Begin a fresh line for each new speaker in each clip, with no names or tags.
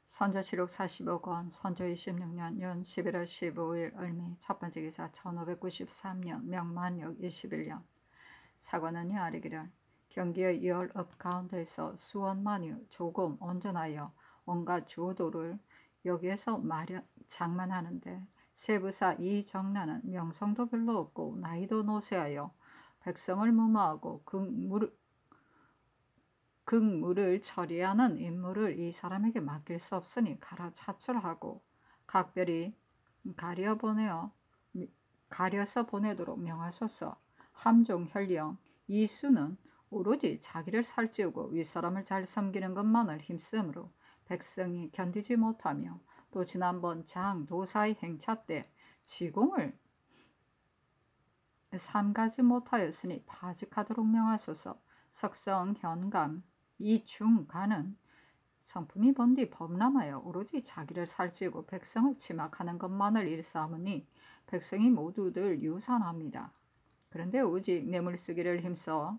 선조실록 45권 선조 26년 연 11월 15일 을미 첫 번째 기사 1593년 명만력 21년 사관원이 아뢰기를 경기의 열읍 가운데서 수원만이 조금 온전하여 온갖 조도를 여기에서 장만하는데 세부사 이정란은 명성도 별로 없고 나이도 노쇠하여 백성을 무모하고 극무를 처리하는 임무를 이 사람에게 맡길 수 없으니 차출하고 각별히 가려서 보내도록 명하소서. 함종 현령 이수는 오로지 자기를 살찌우고 윗사람을 잘 섬기는 것만을 힘쓰므로 백성이 견디지 못하며 또 지난번 장도사의 행차 때 지공을 삼가지 못하였으니 파직하도록 명하소서. 석성 현감 이중간은 성품이 본디 범람하여 오로지 자기를 살찌우고 백성을 침악하는 것만을 일삼으니 백성이 모두들 유산합니다. 그런데 오직 뇌물쓰기를 힘써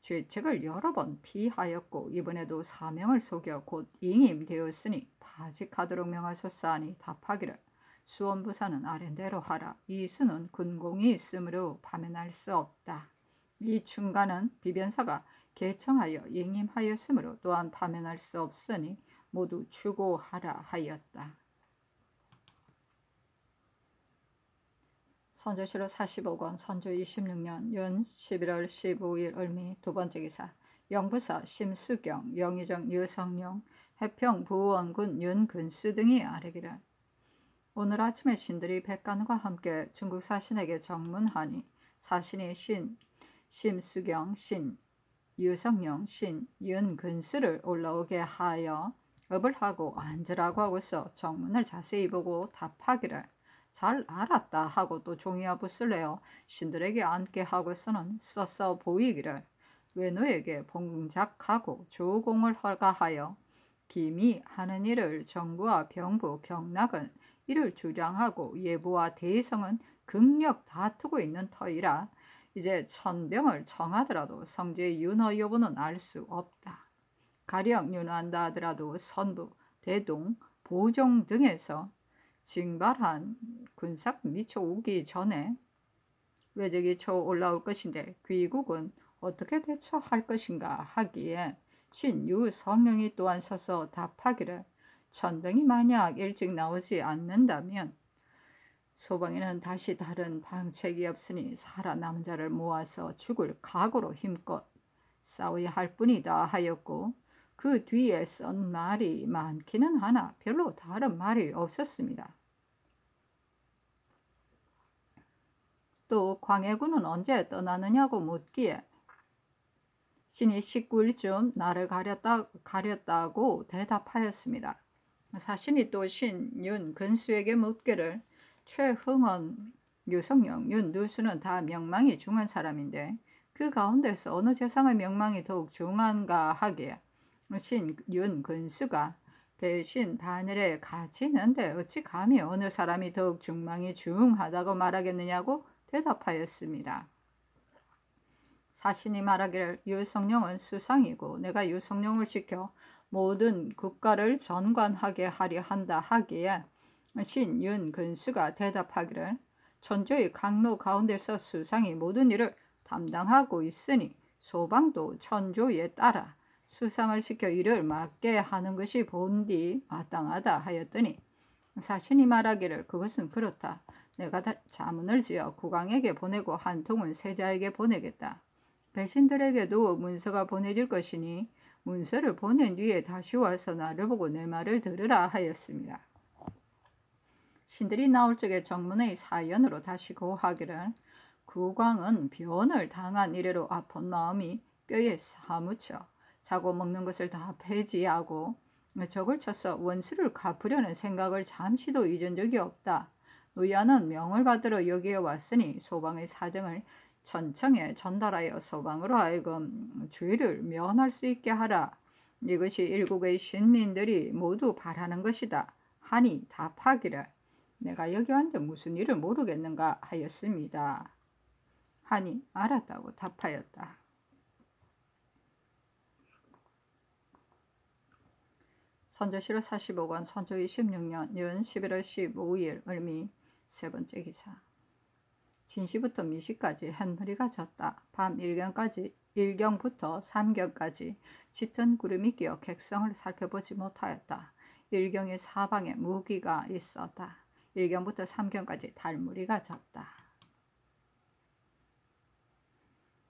죄책을 여러 번 피하였고 이번에도 사명을 속여 곧 잉임되었으니 파직하도록 명하소서 하니 답하기를 수원부사는 아랜대로 하라. 이수는 군공이 있으므로 파면할 수 없다. 이 중간은 비변사가 개청하여 잉임하였으므로 또한 파면할 수 없으니 모두 추고하라 하였다. 선조실록 45권 선조 26년 연 11월 15일 을미 두 번째 기사 영부사 심수경, 영의정 유성룡, 해평 부원군 윤근수 등이 아뢰기를 오늘 아침에 신들이 백관과 함께 중국 사신에게 정문하니 사신이 심수경, 유성룡, 윤근수를 올라오게 하여 업을 하고 앉으라고 하고서 정문을 자세히 보고 답하기를 잘 알았다 하고 또 종이와 붓을 내어 신들에게 앉게 하고서는 써서 보이기를 외노에게 봉작하고 조공을 허가하여 김이 하는 일을 정부와 병부, 경락은 이를 주장하고 예부와 대성은 극력 다투고 있는 터이라 이제 천병을 정하더라도 성지의 윤허 여부는 알 수 없다. 가령 윤허한다 하더라도 선부, 대동, 보종 등에서 징발한 군사가 미처 오기 전에 외적이 쳐 올라올 것인데 귀국은 어떻게 대처할 것인가 하기에 유성룡이 또한 서서 답하기를 천병이 만약 일찍 나오지 않는다면 소방에는 다시 다른 방책이 없으니 살아남은 자를 모아서 죽을 각오로 힘껏 싸워야 할 뿐이다 하였고 그 뒤에 쓴 말이 많기는 하나 별로 다른 말이 없었습니다. 또 광해군은 언제 떠나느냐고 묻기에 신이 19일쯤 날을 가렸다고 대답하였습니다. 사신이 또 윤근수에게 묻기를 최흥원, 유성룡, 윤두수는 다 명망이 중한 사람인데 그 가운데서 어느 재상의 명망이 더욱 중한가 하기에 윤근수가 배신 반열에 같이 있는데 어찌 감히 어느 사람이 더욱 중망이 중하다고 말하겠느냐고 대답하였습니다. 사신이 말하기를 유성룡은 수상이고 내가 유성룡을 시켜 모든 국가를 전관하게 하려 한다 하기에 윤근수가 대답하기를 천조의 강로 가운데서 수상이 모든 일을 담당하고 있으니 소방도 천조에 따라 수상을 시켜 일을 맡게 하는 것이 본디 마땅하다 하였더니 사신이 말하기를 그것은 그렇다. 내가 자문을 지어 국왕에게 보내고 한 통은 세자에게 보내겠다. 배신들에게도 문서가 보내질 것이니 문서를 보낸 뒤에 다시 와서 나를 보고 내 말을 들으라 하였습니다. 신들이 나올 적에 정문의 사연으로 다시 고하기를 국왕은 변을 당한 이래로 아픈 마음이 뼈에 사무쳐 자고 먹는 것을 다 폐지하고 적을 쳐서 원수를 갚으려는 생각을 잠시도 잊은 적이 없다. 노야는 명을 받으러 여기에 왔으니 소방의 사정을 천청에 전달하여 소방으로 하여금 주의를 면할 수 있게 하라. 이것이 일국의 신민들이 모두 바라는 것이다. 하니 답하기를 내가 여기 왔는데 무슨 일을 모르겠는가 하였습니다. 하니 알았다고 답하였다. 선조실호 45권 선조 26년 연 11월 15일 을미 세 번째 기사. 진시부터 미시까지 햇머리가 졌다. 밤 일경부터 삼경까지 짙은 구름이 끼어 객성을 살펴보지 못하였다. 일경의 사방에 무기가 있었다. 일경부터 삼경까지 달무리가 졌다.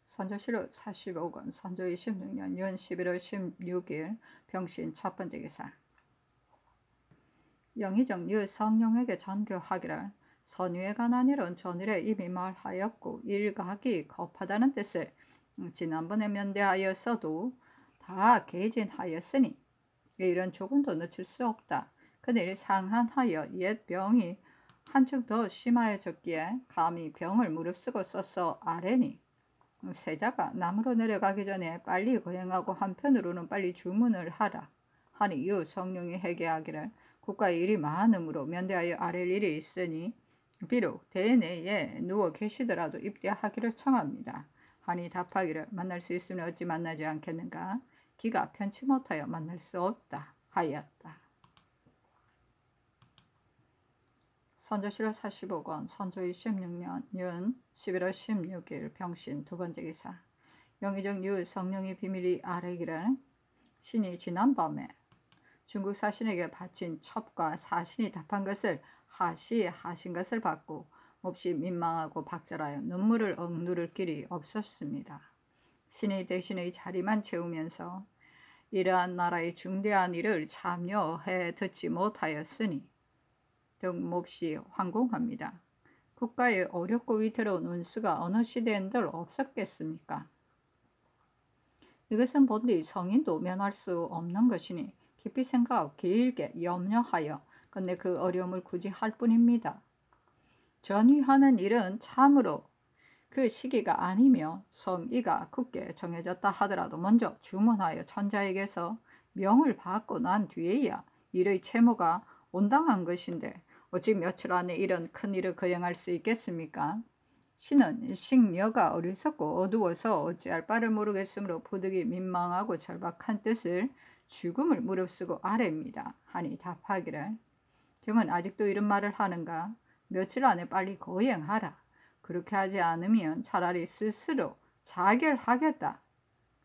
선조실호 45권 선조 26년 연 11월 16일 병신 첫 번째 기사. 영의정 유성룡에게 전교하기를 선유에 관한 일은 전일에 이미 말하였고 일각이 겁하다는 뜻을 지난번에 면대하였어도 다 개진하였으니 일은 조금도 늦출 수 없다. 그늘 상한하여 옛 병이 한층 더 심하여졌기에 감히 병을 무릅쓰고 써서 아뢰니 세자가 남으로 내려가기 전에 빨리 거행하고 한편으로는 빨리 주문을 하라 하니 유성룡이 회개하기를 국가의 일이 많으므로 면대하여 아랠 일이 있으니 비록 대내에 누워 계시더라도 입대하기를 청합니다 하니 답하기를 만날 수 있으면 어찌 만나지 않겠는가. 기가 편치 못하여 만날 수 없다 하였다. 선조실호 45권 선조 26년 연 11월 16일 병신 두 번째 기사. 영의정 유성룡이 비밀이 아뢰기를 신이 지난밤에 중국 사신에게 바친 첩과 사신이 답한 것을 하신 것을 받고 몹시 민망하고 박절하여 눈물을 억누를 길이 없었습니다. 신이 대신의 자리만 채우면서 이러한 나라의 중대한 일을 참여해 듣지 못하였으니 더욱 몹시 황공합니다. 국가의 어렵고 위태로운 운수가 어느 시대엔들 없었겠습니까? 이것은 본디 성인도 면할 수 없는 것이니 깊이 생각하고 길게 염려하여 끝내 그 어려움을 굳이 할 뿐입니다. 전위하는 일은 참으로 그 시기가 아니며 성의가 굳게 정해졌다 하더라도 먼저 주문하여 천자에게서 명을 받고 난 뒤에야 일의 채무가 온당한 것인데 어찌 며칠 안에 이런 큰 일을 거행할 수 있겠습니까? 신은 식녀가 어리석고 어두워서 어찌할 바를 모르겠으므로 부득이 민망하고 절박한 뜻을 죽음을 무릅쓰고 아뢰입니다 하니 답하기를 경은 아직도 이런 말을 하는가? 며칠 안에 빨리 거행하라. 그렇게 하지 않으면 차라리 스스로 자결하겠다.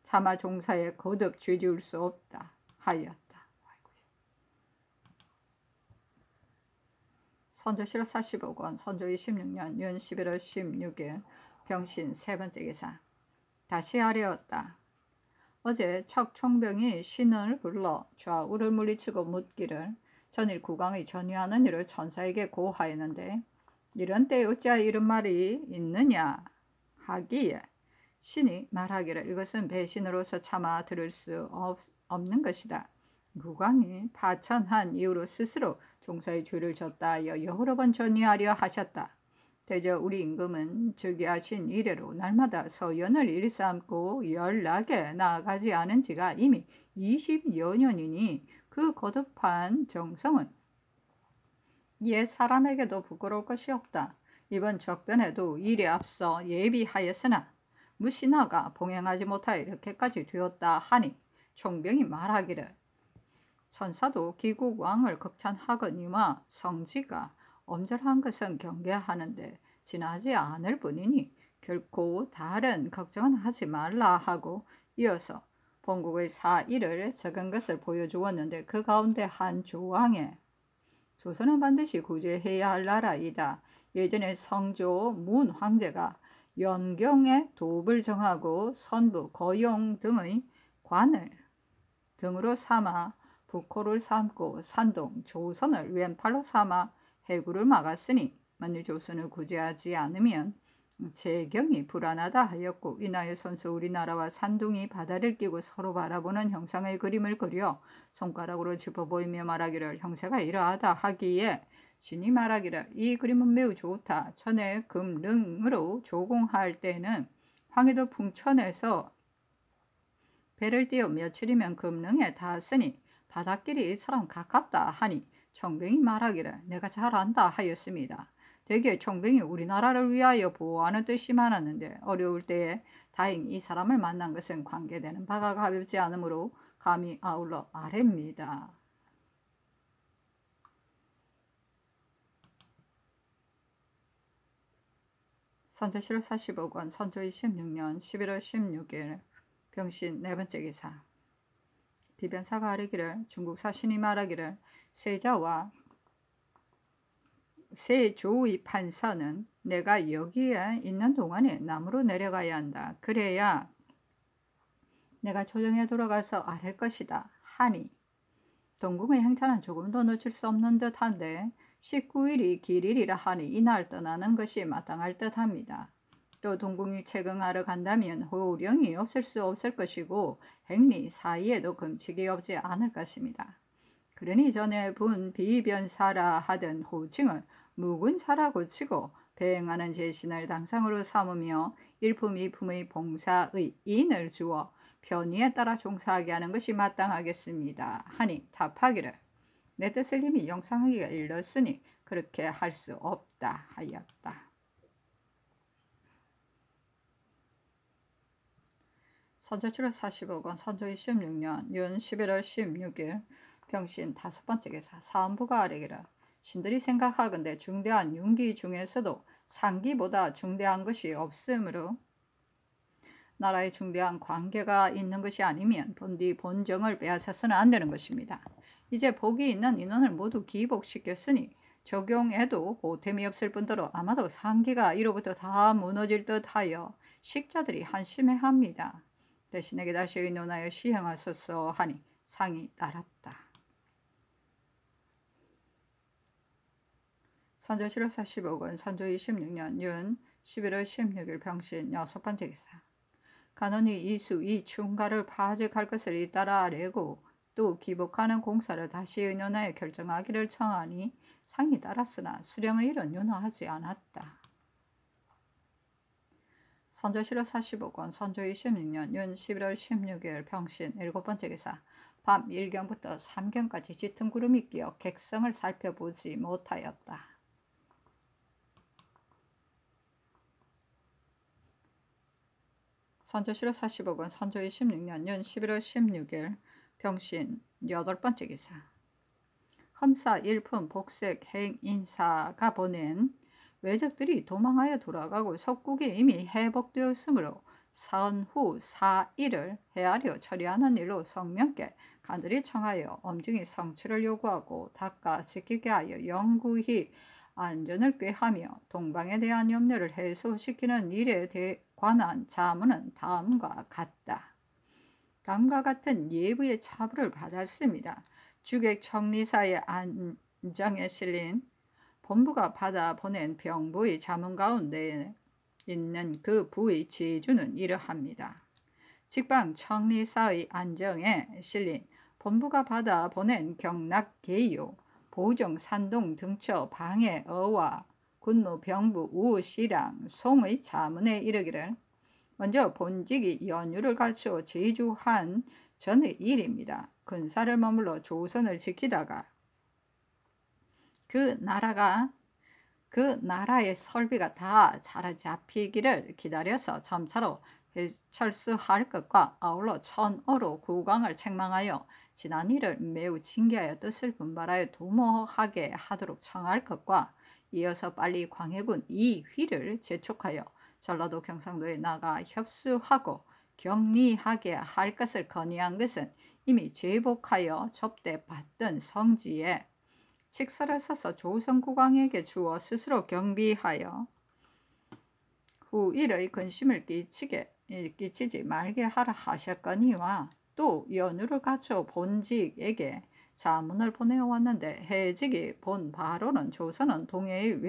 차마 종사에 거듭 죄지을 수 없다 하였다. 선조실호 45권 선조 26년 연 11월 16일 병신 세 번째 기사. 다시 아뢰었다. 어제 척총병이 신을 불러 좌우를 물리치고 묻기를 전일 국왕의 전위하는 일을 천사에게 고하였는데 이런 때에 어찌하여 이런 말이 있느냐 하기에 신이 말하기를 이것은 배신으로서 차마 들을 수 없는 것이다. 국왕이 파천한 이후로 스스로 종사의 죄를 졌다 하여 여러 번 전위하려 하셨다. 대저 우리 임금은 즉위하신 이래로 날마다 서연을 일삼고 연락에 나아가지 않은 지가 이미 20여 년이니 그 거듭한 정성은 옛 사람에게도 부끄러울 것이 없다. 이번 적변에도 일에 앞서 예비하였으나 무신하가 봉행하지 못하여 이렇게까지 되었다 하니 총병이 말하기를 천사도 기국 왕을 극찬하거니와 성지가 엄절한 것은 경계하는데 지나지 않을 뿐이니 결코 다른 걱정은 하지 말라 하고 이어서 본국의 사일을 적은 것을 보여주었는데 그 가운데 한 조항에 조선은 반드시 구제해야 할 나라이다. 예전에 성조 문 황제가 연경의 도읍을 정하고 선부 거용 등의 관을 등으로 삼아 북호를 삼고 산동 조선을 왼팔로 삼아 해구를 막았으니 만일 조선을 구제하지 않으면 재경이 불안하다 하였고 이나의 선수 우리나라와 산둥이 바다를 끼고 서로 바라보는 형상의 그림을 그려 손가락으로 짚어보이며 말하기를 형세가 이러하다 하기에 신이 말하기를 이 그림은 매우 좋다. 천에 금릉으로 조공할 때는 황해도 풍천에서 배를 띄어 며칠이면 금릉에 닿았으니 바닷길이 이처럼 가깝다 하니 총병이 말하기를 내가 잘 안다 하였습니다. 대개 총병이 우리나라를 위하여 보호하는 뜻이 많았는데 어려울 때에 다행히 이 사람을 만난 것은 관계되는 바가 가볍지 않으므로 감히 아울러 아뢰입니다. 선조실록 40억원 선조 26년 11월 16일 병신 네 번째 기사. 비변사가 아뢰기를 중국사 신이 말하기를 세자와 세조의 판사는 내가 여기에 있는 동안에 남으로 내려가야 한다. 그래야 내가 조정에 돌아가서 아랠 것이다 하니 동궁의 행차는 조금 더 늦출 수 없는 듯한데 19일이 길일이라 하니 이날 떠나는 것이 마땅할 듯합니다. 또 동궁이 채경하러 간다면 호령이 없을 수 없을 것이고 행리 사이에도 금칙이 없지 않을 것입니다. 그러니 전에 분 비변사라 하던 호칭을 무군사라고 치고 배행하는 제신을 당상으로 삼으며 일품 이품의 봉사의 인을 주어 편의에 따라 종사하게 하는 것이 마땅하겠습니다 하니 답하기를 내 뜻을 이미 영상하기가 일렀으니 그렇게 할 수 없다 하였다. 선조실록 40억원 선조 26년 윤 11월 16일 병신 다섯 번째 기사. 사헌부가 아뢰기를 신들이 생각하건대 중대한 윤기 중에서도 상기보다 중대한 것이 없으므로 나라에 중대한 관계가 있는 것이 아니면 본디 본정을 빼앗아서는 안 되는 것입니다. 이제 복이 있는 인원을 모두 기복시켰으니 적용해도 보탬이 없을 뿐더러 아마도 상기가 이로부터 다 무너질 듯하여 식자들이 한심해합니다. 대신에게 다시 의논하여 시행하소서 하니 상이 따랐다. 선조실록 40억원 선조 26년 윤 11월 16일 병신 여섯 번째 기사. 간원이 이수 이 충가를 파직할 것을 잇따라 아뢰고 또 기복하는 공사를 다시 의논하여 결정하기를 청하니 상이 따랐으나 수령의 일은 윤허하지 않았다. 선조실록 40억원 선조 26년 윤 11월 16일 병신 일곱 번째 기사. 밤 1경부터 3경까지 짙은 구름이 끼어 객성을 살펴보지 못하였다. 선조실록 40억원 선조 26년 윤 11월 16일 병신 여덟 번째 기사. 험사 일품 복색 행인사가 보낸 외적들이 도망하여 돌아가고 속국이 이미 회복되었으므로 사흘 후 4일을 헤아려 처리하는 일로 성명께 간절히 청하여 엄중히 성취를 요구하고 닦아 지키게 하여 영구히 안전을 꾀하며 동방에 대한 염려를 해소시키는 일에 관한 자문은 다음과 같다. 다음과 같은 예부의 차부를 받았습니다. 주객 청리사의 안정에 실린 본부가 받아 보낸 병부의 자문 가운데 있는 그 부의 지주는 이러합니다. 직방 청리사의 안정에 실린 본부가 받아 보낸 경락계유 보정 산동 등처 방해 어와 군무 병부 우시랑 송의 자문에 이르기를 먼저 본직이 연유를 갖추어 제주한 전의 일입니다. 근사를 머물러 조선을 지키다가 그 나라의 설비가 다 자라잡히기를 기다려서 점차로 철수할 것과 아울러 천어로 국왕을 책망하여 지난 일을 매우 징계하여 뜻을 분발하여 도모하게 하도록 청할 것과 이어서 빨리 광해군 이휘를 재촉하여 전라도 경상도에 나가 협수하고 격리하게 할 것을 건의한 것은 이미 제복하여 접대받던 성지에 직서를 써서 조선국왕에게 주어 스스로 경비하여 후 일의 근심을 끼치지 말게 하라 하셨거니와 또 연유를 갖춰 본직에게 자문을 보내왔는데 해직이 본 바로는 조선은 동해의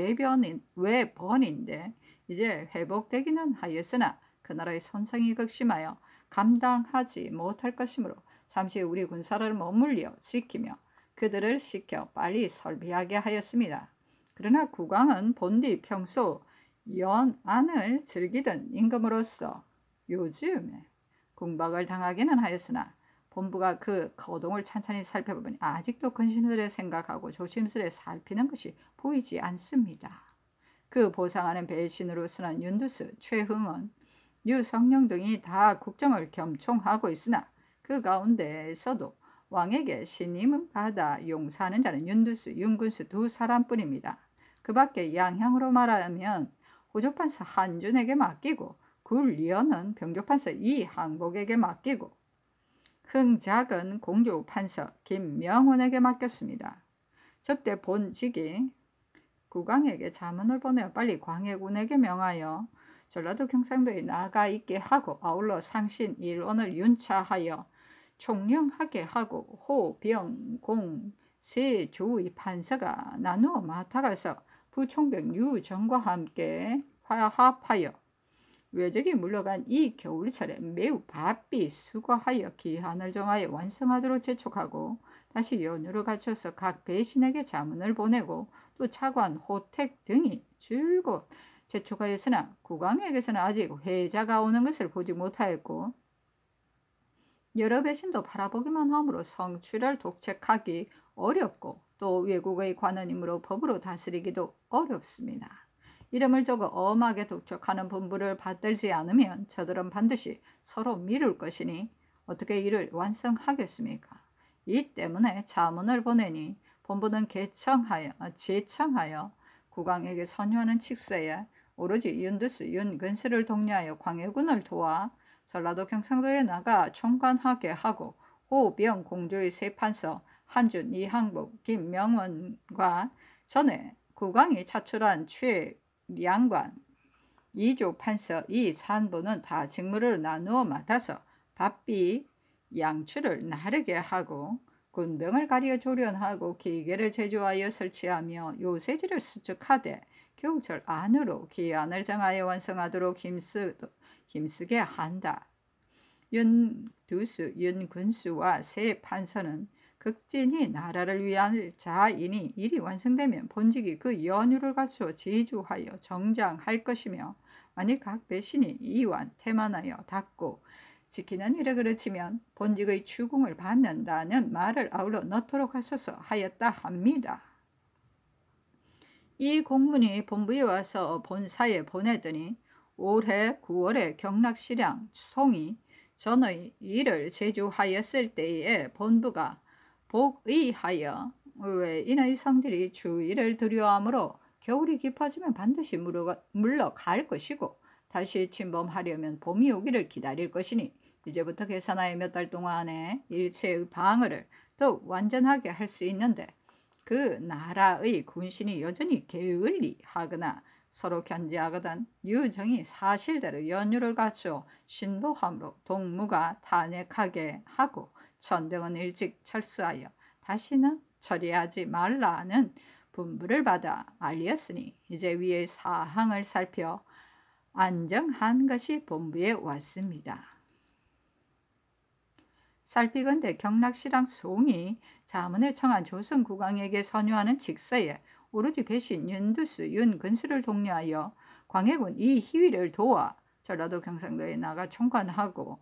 외번인데 이제 회복되기는 하였으나 그 나라의 손상이 극심하여 감당하지 못할 것이므로 잠시 우리 군사를 머물려 지키며 그들을 시켜 빨리 설비하게 하였습니다. 그러나 국왕은 본디 평소 연안을 즐기던 임금으로서 요즘에 궁박을 당하기는 하였으나 본부가 그 거동을 찬찬히 살펴보니 아직도 근심스레 생각하고 조심스레 살피는 것이 보이지 않습니다. 그 보상하는 배신으로 쓰는 윤두수, 최흥원, 유성룡 등이 다 국정을 겸총하고 있으나 그 가운데에서도 왕에게 신임을 받아 용사하는 자는 윤두수, 윤군수 두 사람뿐입니다. 그 밖에 양향으로 말하면 호조판서 한준에게 맡기고 굴리언은 병조판서 이항복에게 맡기고 흥작은 공조판서 김명원에게 맡겼습니다. 접대 본직이 국왕에게 자문을 보내어 빨리 광해군에게 명하여 전라도 경상도에 나가 있게 하고 아울러 상신 일원을 윤차하여 총령하게 하고 호, 병, 공, 세 조의 판서가 나누어 맡아가서 부총병 유정과 함께 화합하여 외적이 물러간 이 겨울철에 매우 바삐 수고하여 기한을 정하여 완성하도록 재촉하고 다시 연유를 갖춰서 각 배신에게 자문을 보내고 또 차관, 호택 등이 줄곧 재촉하였으나 국왕에게서는 아직 회자가 오는 것을 보지 못하였고 여러 배신도 바라보기만 하므로 성취를 독책하기 어렵고 또 외국의 관원이므로 법으로 다스리기도 어렵습니다. 이름을 적어 엄하게 독촉하는 분부를 받들지 않으면 저들은 반드시 서로 미룰 것이니 어떻게 이를 완성하겠습니까? 이 때문에 자문을 보내니 본부는 제청하여 국왕에게 선유하는 칙서에 오로지 윤두수, 윤근수를 독려하여 광해군을 도와 전라도 경상도에 나가 총관하게 하고 호, 병, 공조의 세 판서 한준, 이항복, 김명원과 전에 국왕이 차출한 최량관, 이조 판서 이 산보는 다 직무를 나누어 맡아서 바삐 양추를 나르게 하고 군병을 가리어 조련하고 기계를 제조하여 설치하며 요새지를 수축하되 겨울철 안으로 기한을 정하여 완성하도록 힘쓰게 한다. 윤두수, 윤군수와 세 판서는 극진히 나라를 위한 자이니 일이 완성되면 본직이 그 연유를 갖추어 제주하여 정장할 것이며 만일 각 배신이 이완 태만하여 닫고 지키는 일을 그르치면 본직의 추궁을 받는다는 말을 아울러 넣도록 하소서 하였다 합니다. 이 공문이 본부에 와서 본사에 보내더니 올해 9월에 경락시량 송이 전의 일을 제주하였을 때에 본부가 복의하여 외인의 성질이 주의를 두려워하므로 겨울이 깊어지면 반드시 물러갈 것이고 다시 침범하려면 봄이 오기를 기다릴 것이니 이제부터 계산하여 몇 달 동안에 일체의 방어를 더욱 완전하게 할 수 있는데 그 나라의 군신이 여전히 게을리하거나 서로 견제하거든 유정이 사실대로 연유를 갖추어 신보함으로 동무가 탄핵하게 하고 천병은 일찍 철수하여 다시는 처리하지 말라는 분부를 받아 알렸으니 이제 위의 사항을 살펴 안정한 것이 본부에 왔습니다. 살피건대 경락시랑 송이 자문을 청한 조선 국왕에게 선유하는 직서에 오로지 배신 윤두수, 윤근수를 독려하여 광해군 이희위를 도와 전라도 경상도에 나가 총관하고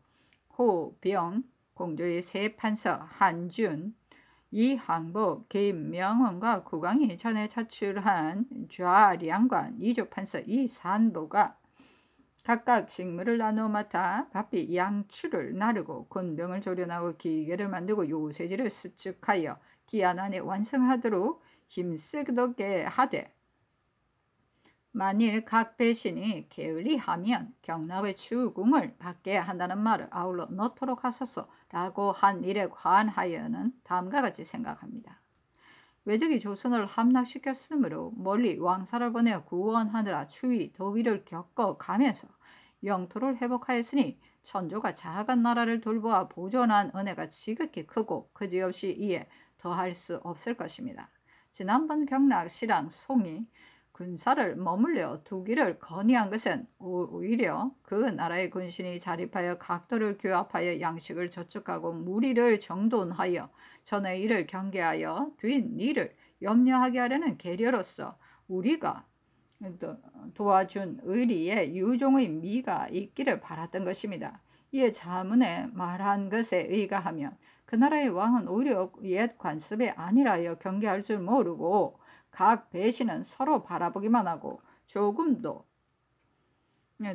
호, 병, 공조의 세 판서 한준, 이항복, 김명원과 국왕이 전에 차출한 좌량관, 이조 판서 이산보가 각각 직무를 나누어 맡아 바삐 양추를 나르고 군병을 조련하고 기계를 만들고 요새지를 수축하여 기한 안에 완성하도록 힘쓰게 하되 만일 각 배신이 게을리하면 경락의 추궁을 받게 한다는 말을 아울러 넣도록 하소서라고 한 일에 관하여는 다음과 같이 생각합니다. 외적이 조선을 함락시켰으므로 멀리 왕사를 보내어 구원하느라 추위 더위를 겪어가면서 영토를 회복하였으니 천조가 작은 나라를 돌보아 보존한 은혜가 지극히 크고 그지없이 이에 더할 수 없을 것입니다. 지난번 경락시랑 송이 군사를 머물러 두기를 건의한 것은 오히려 그 나라의 군신이 자립하여 각도를 규합하여 양식을 저축하고 무리를 정돈하여 전의 일을 경계하여 뒷 일을 염려하게 하려는 계려로서 우리가 도와준 의리에 유종의 미가 있기를 바랐던 것입니다. 이에 자문에 말한 것에 의거하면 그 나라의 왕은 오히려 옛 관습에 안일하여 경계할 줄 모르고 각 배신은 서로 바라보기만 하고 조금도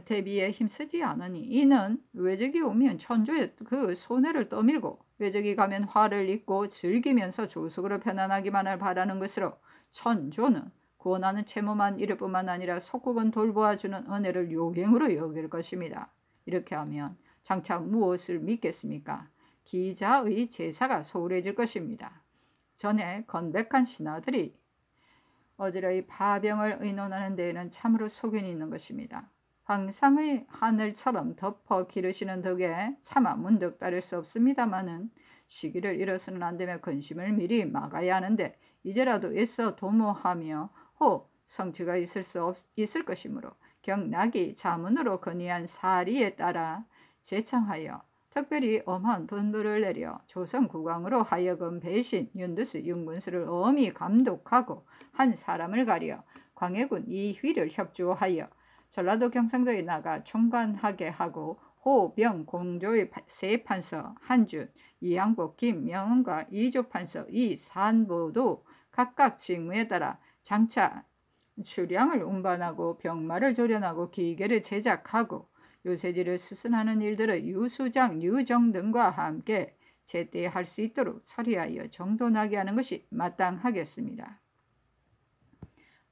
대비에 힘쓰지 않으니 이는 외적이 오면 천조의 그 손해를 떠밀고 외적이 가면 화를 입고 즐기면서 조숙으로 편안하기만을 바라는 것으로 천조는 구원하는 채무만 이를 뿐만 아니라 속국은 돌보아주는 은혜를 요행으로 여길 것입니다. 이렇게 하면 장차 무엇을 믿겠습니까? 기자의 제사가 소홀해질 것입니다. 전에 건백한 신하들이 어지러이 파병을 의논하는 데에는 참으로 속연이 있는 것입니다. 황상의 하늘처럼 덮어 기르시는 덕에 차마 문득 따를 수 없습니다마는 시기를 잃어서는 안 되며 근심을 미리 막아야 하는데 이제라도 애써 도모하며 성취가 있을 것이므로 경락이 자문으로 건의한 사리에 따라 제창하여 특별히 엄한 분부를 내려 조선 국왕으로 하여금 배신 윤두수 윤군수를 엄히 감독하고 한 사람을 가려 광해군 이휘를 협조하여 전라도 경상도에 나가 총관하게 하고 호병 공조의 세 판서 한준 이양복 김명은과 이조 판서 이산보도 각각 직무에 따라 장차 주량을 운반하고 병마를 조련하고 기계를 제작하고 요새지를 수선하는 일들을 유수장, 유정 등과 함께 제때 할 수 있도록 처리하여 정돈하게 하는 것이 마땅하겠습니다.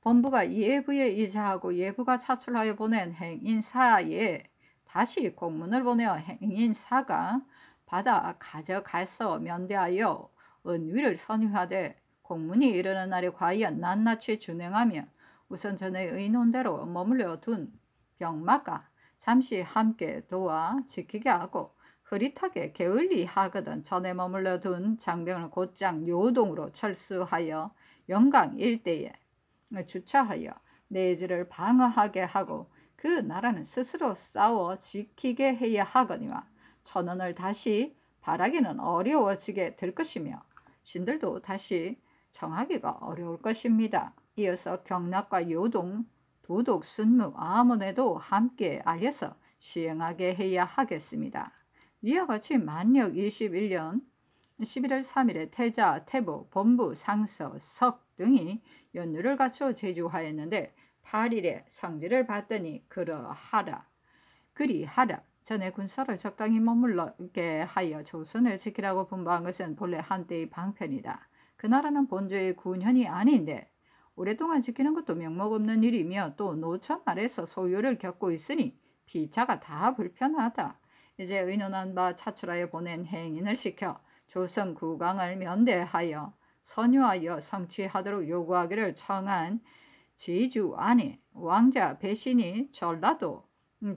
본부가 예부에 이자하고 예부가 차출하여 보낸 행인사에 다시 공문을 보내어 행인사가 받아 가져가서 면대하여 은위를 선유하되 공문이 이르는 날에 과연 낱낱이 준행하며 우선 전에 의논대로 머물러 둔 병마가 잠시 함께 도와 지키게 하고 흐릿하게 게을리 하거든 전에 머물러 둔 장병을 곧장 요동으로 철수하여 영강 일대에 주차하여 내지를 방어하게 하고 그 나라는 스스로 싸워 지키게 해야 하거니와 천원을 다시 바라기는 어려워지게 될 것이며 신들도 다시 정하기가 어려울 것입니다. 이어서 경락과 요동, 도독, 순무, 아문에도 함께 알려서 시행하게 해야 하겠습니다. 이와 같이 만력 21년 11월 3일에 태자, 태보, 본부, 상서, 석 등이 연휴를 갖춰 제주하였는데 8일에 성지를 받더니 그리하라. 전에 군사를 적당히 머물게 하여 조선을 지키라고 분부한 것은 본래 한때의 방편이다. 그 나라는 본조의 군현이 아닌데 오랫동안 지키는 것도 명목없는 일이며 또 노천 아래서 소요를 겪고 있으니 피차가 다 불편하다. 이제 의논한 바 차출하여 보낸 행인을 시켜 조선 국왕을 면대하여 선유하여 성취하도록 요구하기를 청한 제주 안에 왕자 배신이 전라도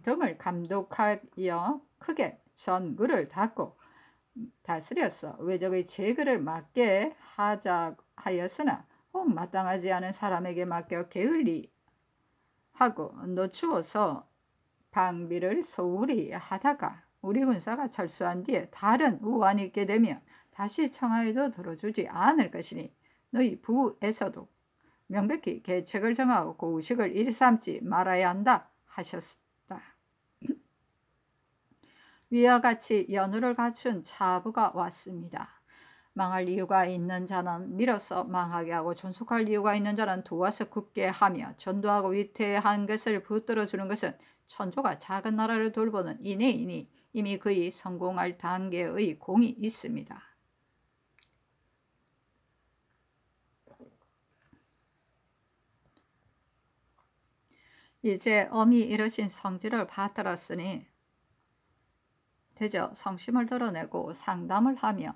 등을 감독하여 크게 전구를 닫고 다스려서 외적의 제거를 막게 하자 하였으나 혹 마땅하지 않은 사람에게 맡겨 게을리 하고 늦추어서 방비를 소홀히 하다가 우리 군사가 철수한 뒤에 다른 우환이 있게 되면 다시 청하에도 들어주지 않을 것이니 너희 부에서도 명백히 계책을 정하고 고의식을 일삼지 말아야 한다 하셨다. 위와 같이 연후를 갖춘 차부가 왔습니다. 망할 이유가 있는 자는 밀어서 망하게 하고 존속할 이유가 있는 자는 도와서 굳게 하며 전도하고 위태한 것을 붙들어 주는 것은 천조가 작은 나라를 돌보는 인애이니 이미 그의 성공할 단계의 공이 있습니다. 이제 엄히 이르신 성질을 받들었으니 대저 성심을 드러내고 상담을 하며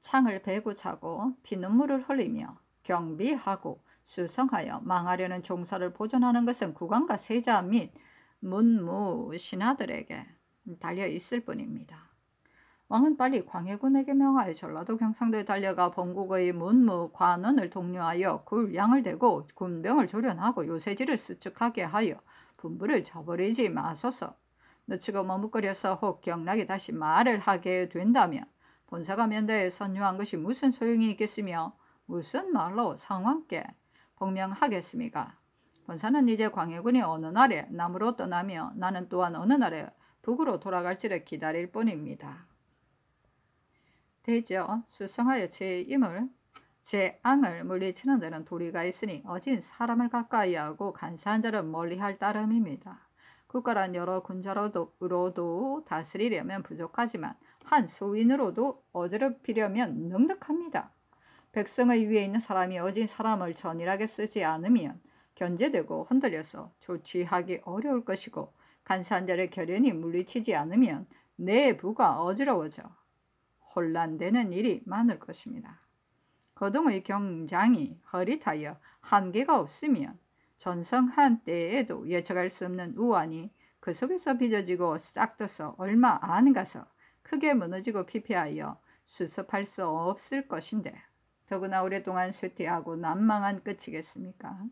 창을 베고 차고 피눈물을 흘리며 경비하고 수성하여 망하려는 종사를 보존하는 것은 국왕과 세자 및 문무 신하들에게 달려 있을 뿐입니다. 왕은 빨리 광해군에게 명하여 전라도 경상도에 달려가 본국의 문무 관원을 독려하여 굴양을 대고 군병을 조련하고 요새지를 수축하게 하여 분부를 저버리지 마소서. 늦추고 머뭇거려서 혹 경락이 다시 말을 하게 된다면 본사가 면대에 선유한 것이 무슨 소용이 있겠으며 무슨 말로 상왕께 복명하겠습니까? 본사는 이제 광해군이 어느 날에 남으로 떠나며 나는 또한 어느 날에 북으로 돌아갈지를 기다릴 뿐입니다. 대저 수성하여 제 앙을 물리치는 데는 도리가 있으니 어진 사람을 가까이 하고 간사한 자를 멀리할 따름입니다. 국가란 여러 군자로도 다스리려면 부족하지만 한 소인으로도 어지럽히려면 넉넉합니다. 백성의 위에 있는 사람이 어진 사람을 전일하게 쓰지 않으면 견제되고 흔들려서 조치하기 어려울 것이고, 간사한 자를 결연히 물리치지 않으면 내부가 어지러워져 혼란되는 일이 많을 것입니다. 거동의 경장이 허릿하여 한계가 없으면 전성한 때에도 예측할 수 없는 우환이 그 속에서 빚어지고 싹트서 얼마 안 가서 크게 무너지고 피폐하여 수습할 수 없을 것인데, 더구나 오랫동안 쇠퇴하고 난망한 끝이겠습니까?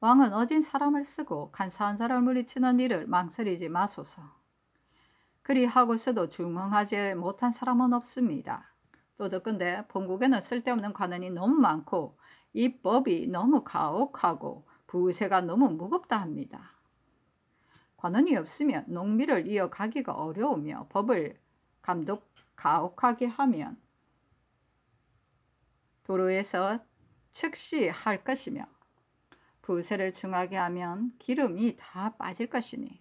왕은 어진 사람을 쓰고 간사한 자를 물리치는 일을 망설이지 마소서. 그리하고서도 중흥하지 못한 사람은 없습니다. 또 더군데 본국에는 쓸데없는 관원이 너무 많고 입법이 너무 가혹하고 부세가 너무 무겁다 합니다. 관원이 없으면 농미를 이어가기가 어려우며 법을 감독 가혹하게 하면 도로에서 즉시 할 것이며, 부세를 중하게 하면 기름이 다 빠질 것이니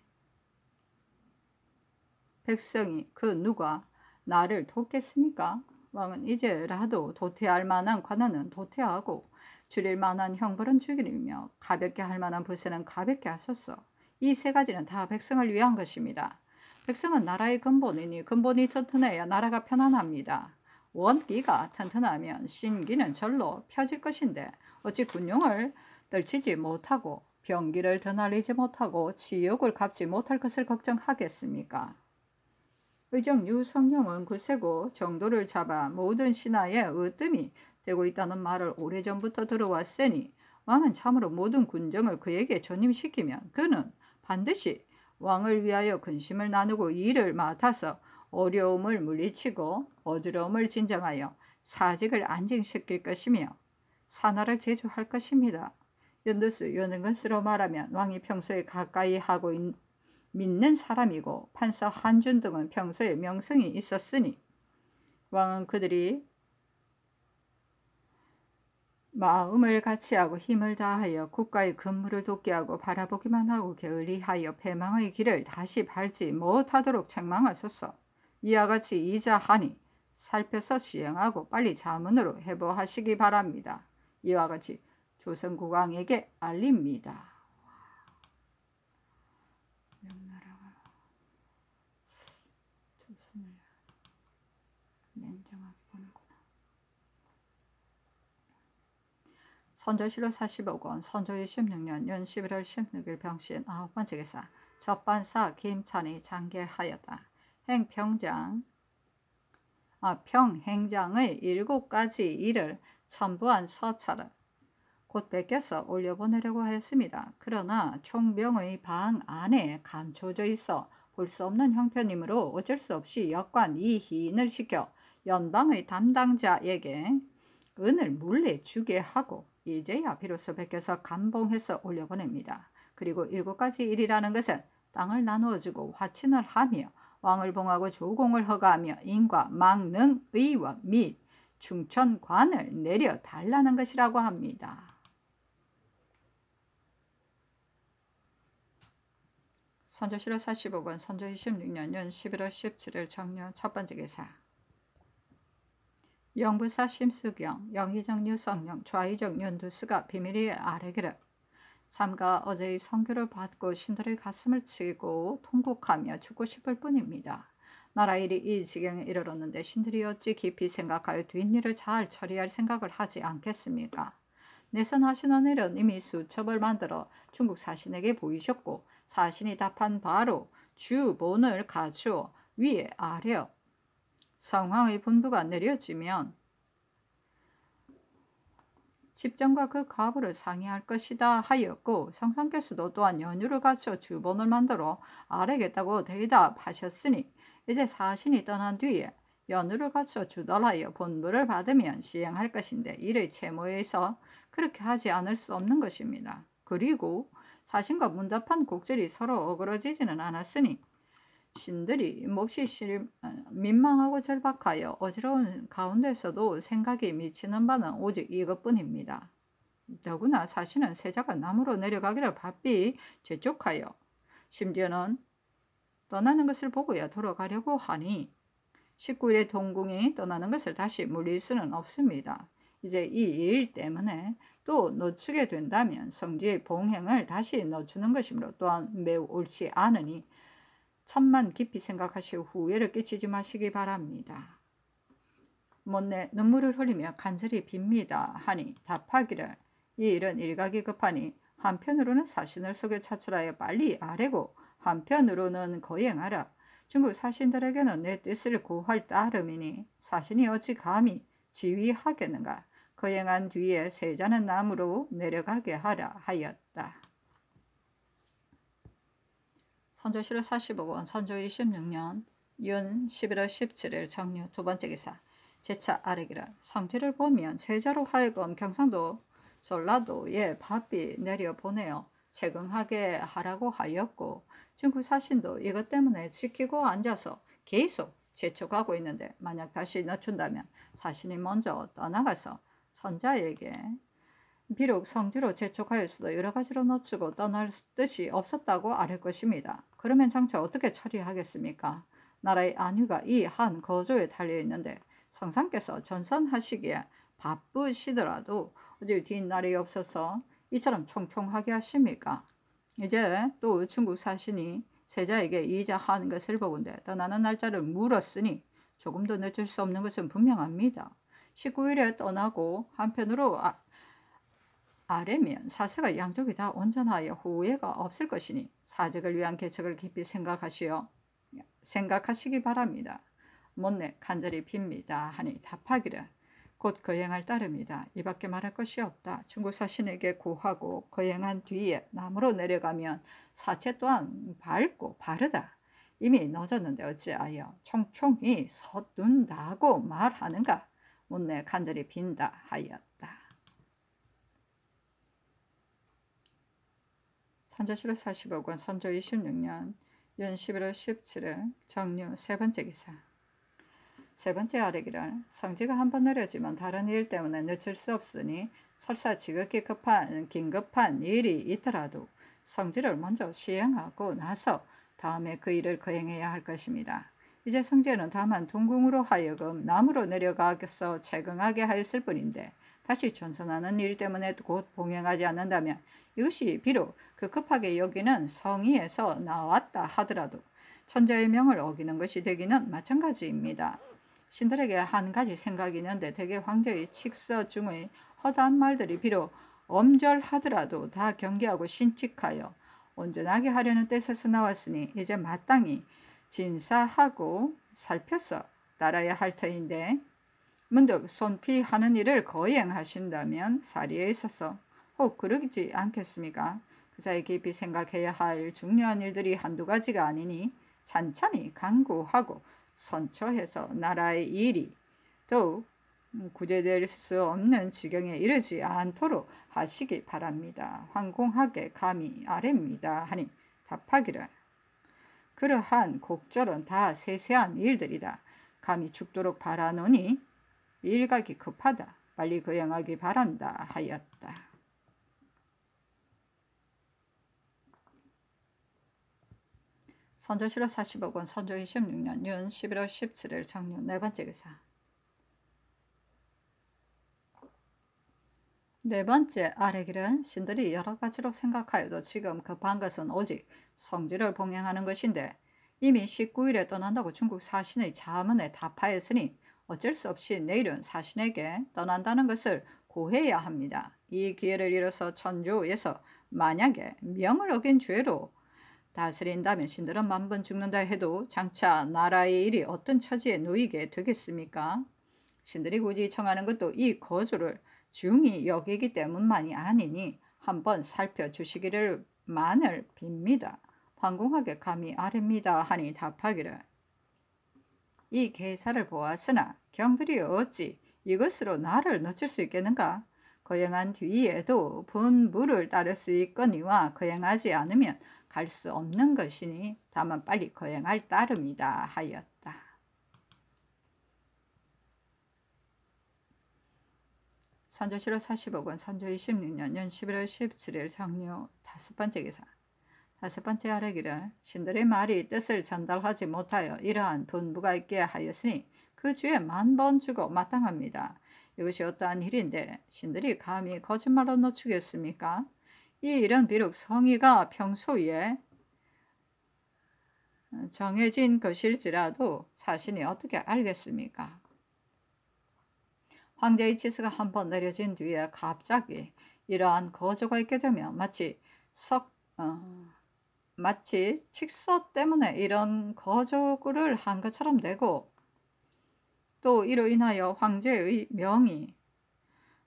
백성이 그 누가 나를 돕겠습니까? 왕은 이제라도 도태할 만한 관원은 도태하고 줄일 만한 형벌은 줄이며 가볍게 할 만한 부세는 가볍게 하소서. 이 세 가지는 다 백성을 위한 것입니다. 백성은 나라의 근본이니 근본이 튼튼해야 나라가 편안합니다. 원기가 튼튼하면 신기는 절로 펴질 것인데, 어찌 군용을 떨치지 못하고 병기를 드날리지 못하고 지옥을 갚지 못할 것을 걱정하겠습니까? 의정 유성룡은 굳세고 정도를 잡아 모든 신하의 으뜸이 되고 있다는 말을 오래전부터 들어왔으니, 왕은 참으로 모든 군정을 그에게 전임시키면 그는 반드시 왕을 위하여 근심을 나누고 일을 맡아서 어려움을 물리치고 어지러움을 진정하여 사직을 안정시킬 것이며 산하를 제조할 것입니다. 연두스 여는 것으로 말하면 왕이 평소에 가까이 하고 믿는 사람이고 판사 한준 등은 평소에 명성이 있었으니, 왕은 그들이 마음을 같이하고 힘을 다하여 국가의 근무를 돕게 하고 바라보기만 하고 게을리하여 패망의 길을 다시 밟지 못하도록 책망하소서. 이와 같이 이자하니 살펴서 시행하고 빨리 자문으로 해보하시기 바랍니다. 이와 같이 조선국왕에게 알립니다. 명나라가 조선을 냉정하게 보는구나. 선조실로 45권 선조 26년 연 11월 16일 병신 9번째 기사. 접반사 김찬이 장계하였다. 평행장의 7가지 일을 첨부한 서찰을 곧 뺏겨서 올려보내려고 했습니다. 그러나 총병의 방 안에 감춰져 있어 볼 수 없는 형편이므로 어쩔 수 없이 역관 이희인을 시켜 연방의 담당자에게 은을 몰래 주게 하고 이제야 비로소 뺏겨서 감봉해서 올려보냅니다. 그리고 7가지 일이라는 것은 땅을 나누어주고 화친을 하며 왕을 봉하고 조공을 허가하며 인과 망능 의원 및 충천관을 내려달라는 것이라고 합니다. 선조실록 45권 선조 26년 연 11월 17일 정년 첫번째 기사. 영부사 심수경, 영의정 유성룡, 좌의정 연두스가 비밀리에 아뢰기를 삼가 어제의 성교를 받고 신들의 가슴을 치고 통곡하며 죽고 싶을 뿐입니다. 나라 일이 이 지경에 이르렀는데 신들이 어찌 깊이 생각하여 뒷일을 잘 처리할 생각을 하지 않겠습니까? 내선하시는 일은 이미 수첩을 만들어 중국 사신에게 보이셨고, 사신이 답한 바로 주본을 갖추어 위에 아래어 성황의 분부가 내려지면 집정과 그 가부를 상의할 것이다 하였고, 성상께서도 또한 연유를 갖춰 주본을 만들어 아뢰겠다고 대답하셨으니, 이제 사신이 떠난 뒤에 연유를 갖춰 주달하여 본부를 받으면 시행할 것인데, 이를 채모에서 그렇게 하지 않을 수 없는 것입니다. 그리고 사신과 문답한 곡절이 서로 어그러지지는 않았으니 신들이 몹시 민망하고 절박하여 어지러운 가운데서도 생각이 미치는 바는 오직 이것뿐입니다. 더구나 사신은 세자가 남으로 내려가기를 바삐 재촉하여 심지어는 떠나는 것을 보고야 돌아가려고 하니, 19일에 동궁이 떠나는 것을 다시 물릴 수는 없습니다. 이제 이 일 때문에 또 늦추게 된다면 성지의 봉행을 다시 늦추는 것이므로 또한 매우 옳지 않으니 천만 깊이 생각하시고 후회를 끼치지 마시기 바랍니다. 못내 눈물을 흘리며 간절히 빕니다 하니 답하기를 이 일은 일각이 급하니 한편으로는 사신을 속에 차출하여 빨리 아뢰고 한편으로는 거행하라. 중국 사신들에게는 내 뜻을 구할 따름이니 사신이 어찌 감히 지휘하겠는가. 거행한 뒤에 세자는 남으로 내려가게 하라 하였다. 선조실록 45권 선조 26년 윤 11월 17일 정유 두 번째 기사. 제차 아래기를 성질을 보면 세자로 하여금 경상도 전라도에 바삐 내려보내어 채긍하게 하라고 하였고 중국 사신도 이것 때문에 지키고 앉아서 계속 재촉하고 있는데 만약 다시 늦춘다면 사신이 먼저 떠나가서 선자에게 비록 성지로 재촉하였어도 여러 가지로 늦추고 떠날 뜻이 없었다고 아뢰 것입니다. 그러면 장차 어떻게 처리하겠습니까? 나라의 안위가 이 한 거조에 달려 있는데 성상께서 전선하시기에 바쁘시더라도 어제 뒷날이 없어서 이처럼 총총하게 하십니까? 이제 또 중국 사신이 세자에게 이자한 것을 보건대 떠나는 날짜를 물었으니 조금도 늦출 수 없는 것은 분명합니다. 19일에 떠나고 한편으로 아래면 사세가 양쪽이 다 온전하여 후회가 없을 것이니 사직을 위한 계책을 깊이 생각하시기 바랍니다. 못내 간절히 빕니다 하니 답하기를 곧 거행할 따름이다. 이밖에 말할 것이 없다. 중국 사신에게 구하고 거행한 뒤에 남으로 내려가면 사체 또한 밝고 바르다. 이미 늦었는데 어찌하여 총총히 서둔다고 말하는가. 못내 간절히 빈다 하였다. 선조실록 45권 선조 26년 윤 11월 17일 정유 세 번째 기사. 세 번째 아뢰기를 성지가 한 번 내려지면 다른 일 때문에 늦출 수 없으니 설사 지극히 긴급한 일이 있더라도 성지를 먼저 시행하고 나서 다음에 그 일을 거행해야 할 것입니다. 이제 성지는 다만 동궁으로 하여금 남으로 내려가서 채긍하게 하였을 뿐인데 다시 전선하는 일 때문에 곧 봉행하지 않는다면 이것이 비록 그 급하게 여기는 성의에서 나왔다 하더라도 천자의 명을 어기는 것이 되기는 마찬가지입니다. 신들에게 한 가지 생각이 있는데 대개 황제의 칙서 중의 허다한 말들이 비록 엄절하더라도 다 경계하고 신칙하여 온전하게 하려는 뜻에서 나왔으니 이제 마땅히 진사하고 살펴서 따라야 할 터인데 문득 손피하는 일을 거행하신다면 사리에 있어서 혹 그러지 않겠습니까? 그 사이 깊이 생각해야 할 중요한 일들이 한두 가지가 아니니 찬찬히 강구하고 선처해서 나라의 일이 더욱 구제될 수 없는 지경에 이르지 않도록 하시기 바랍니다. 황공하게 감히 아뢰입니다 하니 답하기를 그러한 곡절은 다 세세한 일들이다. 감히 죽도록 바라노니 일각이 급하다. 빨리 거행하기 바란다 하였다. 선조실록 45권 선조 26년 윤 11월 17일 정유 네 번째 기사. 네 번째 아뢰기를 신들이 여러 가지로 생각하여도 지금 급한 것은 오직 성지를 봉행하는 것인데 이미 19일에 떠난다고 중국 사신의 자문에 답하였으니 어쩔 수 없이 내일은 사신에게 떠난다는 것을 고해야 합니다. 이 기회를 잃어서 천조에서 만약에 명을 어긴 죄로 다스린다면 신들은 만번 죽는다 해도 장차 나라의 일이 어떤 처지에 놓이게 되겠습니까? 신들이 굳이 청하는 것도 이 거조를 중히 여기기 때문만이 아니니 한번 살펴주시기를 만을 빕니다. 황공하게 감히 아뢰입니다 하니 답하기를 이 계사를 보았으나 경들이 어찌 이것으로 나를 늦출 수 있겠는가? 거행한 뒤에도 분부를 따를 수 있거니와 거행하지 않으면 갈 수 없는 것이니 다만 빨리 거행할 따름이다 하였다. 선조실록 45권 선조 26년 연 11월 17일 정유 다섯 번째 기사. 다섯 번째 아뢰기를 신들의 말이 뜻을 전달하지 못하여 이러한 분부가 있게 하였으니 그 주에 10,000번 주고 마땅합니다. 이것이 어떠한 일인데 신들이 감히 거짓말로 늦추겠습니까? 이 일은 비록 성의가 평소에 정해진 것일지라도 자신이 어떻게 알겠습니까? 황제의 치수가 한번 내려진 뒤에 갑자기 이러한 거조가 있게 되면 마치 칙서 때문에 이런 거조를 한 것처럼 되고, 또 이로 인하여 황제의 명이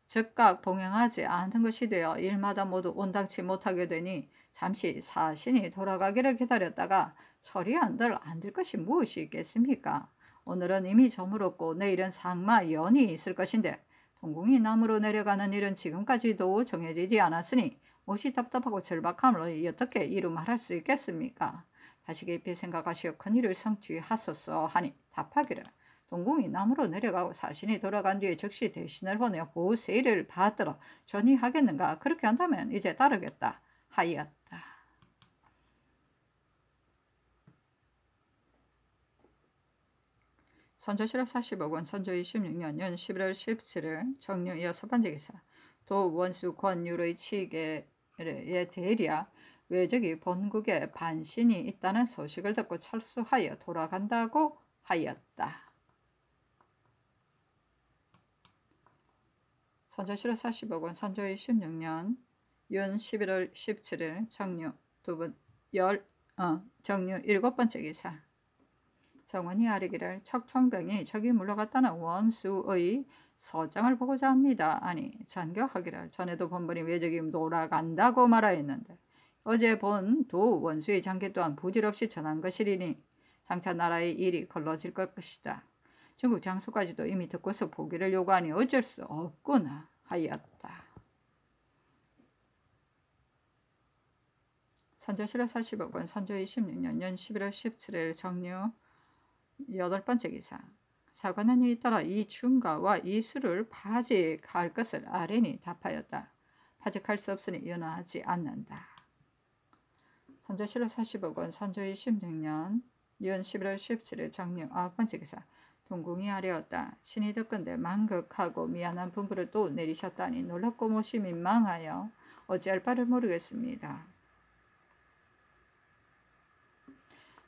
즉각 봉행하지 않은 것이 되어 일마다 모두 온당치 못하게 되니 잠시 사신이 돌아가기를 기다렸다가 처리한들 안 될 것이 무엇이 있겠습니까? 오늘은 이미 저물었고 내일은 상마 연이 있을 것인데 동궁이 남으로 내려가는 일은 지금까지도 정해지지 않았으니 몹시 답답하고 절박함을 어떻게 이루 말할 수 있겠습니까? 다시 깊이 생각하시어 큰일을 성취하소서 하니 답하기를 동궁이 남으로 내려가고 사신이 돌아간 뒤에 즉시 대신을 보내어 보세를 받들어 전이하겠는가? 그렇게 한다면 이제 따르겠다 하였다. 선조실록 45권 선조 26년 11월 17일 정류 6번째 기사 도 원수 권율의 치계에 대리하 외적이 본국에 반신이 있다는 소식을 듣고 철수하여 돌아간다고 하였다. 선조실록 45권 선조 26년 윤 11월 17일 정류 정류 7번째 기사 정원이 아뢰기를 척총병이 적이 물러갔다는 원수의 서장을 보고자 합니다. 아니 전교하기를 전에도 본번이 외적이 돌아간다고 말하였는데 어제 본 도 원수의 장계 또한 부질없이 전한 것이리니 장차 나라의 일이 걸러질 것이다. 중국 장수까지도 이미 듣고서 보기를 요구하니 어쩔 수 없구나 하였다. 선조실록 45권 선조 26년 11월 17일 정류 8번째 기사 사관은 이따라 이 충가와 이수를 파직할 것을 아뢰니 답하였다. 파직할 수 없으니 연호하지 않는다. 선조실록 45권 선조 26년 윤 11월 17일 정류 9번째 기사 동궁이 아뢰었다. 신이 듣건대 만극하고 미안한 분부를 또 내리셨다니 놀랍고 몹시 민망하여 어찌할 바를 모르겠습니다.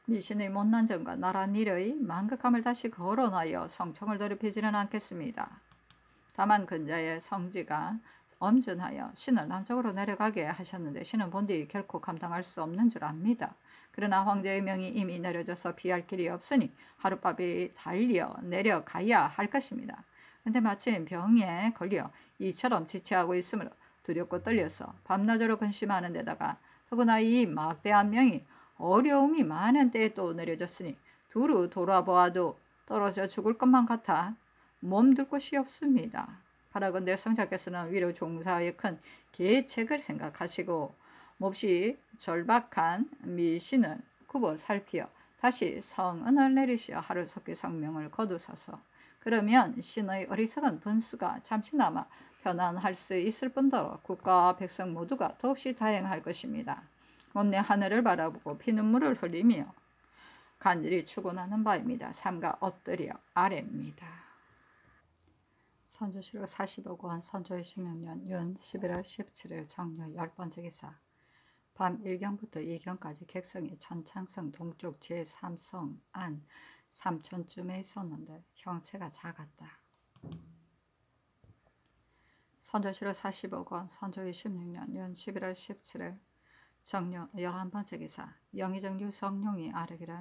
미신의 못난 점과 나란 일의 만극함을 다시 거론하여 성청을 더럽히지는 않겠습니다. 다만 근자의 성지가 엄준하여 신을 남쪽으로 내려가게 하셨는데 신은 본디 결코 감당할 수 없는 줄 압니다. 그러나 황제의 명이 이미 내려져서 피할 길이 없으니 하룻밤이 달려 내려가야 할 것입니다. 근데 마침 병에 걸려 이처럼 지체하고 있으므로 두렵고 떨려서 밤낮으로 근심하는 데다가 더구나 이 막대한 명이 어려움이 많은 때에 또 내려졌으니 두루 돌아보아도 떨어져 죽을 것만 같아 몸둘 곳이 없습니다. 바라건대 성자께서는 위로 종사의 큰 계책을 생각하시고 몹시 절박한 미신을 굽어 살피어 다시 성은을 내리시어 하루속히 성명을 거두소서. 그러면 신의 어리석은 분수가 잠시나마 편안할 수 있을 뿐더러 국가와 백성 모두가 더없이 다행할 것입니다. 못내 하늘을 바라보고 피눈물을 흘리며 간절히 축원하는 바입니다. 삼가 엎드려 아래입니다. 선조실록 45권 선조 26년 윤 11월 17일 정류 10번째 기사 밤 1경부터 2경까지 객성이 천창성 동쪽 제3성 안 삼촌쯤에 있었는데 형체가 작았다. 선조실록 45권 선조 26년 윤 11월 17일 정류 11번째 기사 영의정 유성룡이 아뢰기를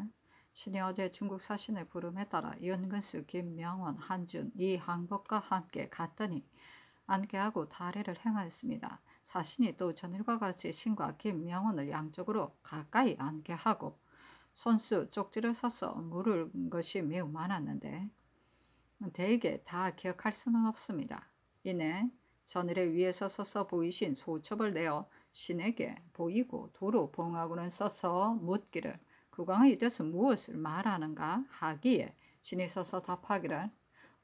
신이 어제 중국 사신의 부름에 따라 연근수, 김명원, 한준, 이항복과 함께 갔더니 안개하고 다례를 행하였습니다. 사신이 또 전일과 같이 신과 김명원을 양쪽으로 가까이 안개하고 손수 쪽지를 써서 물을 것이 매우 많았는데 대개 다 기억할 수는 없습니다. 이내 전일에 위에서 써서 보이신 소첩을 내어 신에게 보이고 도로 봉하고는 써서 묻기를 국왕의 뜻은 무엇을 말하는가 하기에 신이 써서 답하기를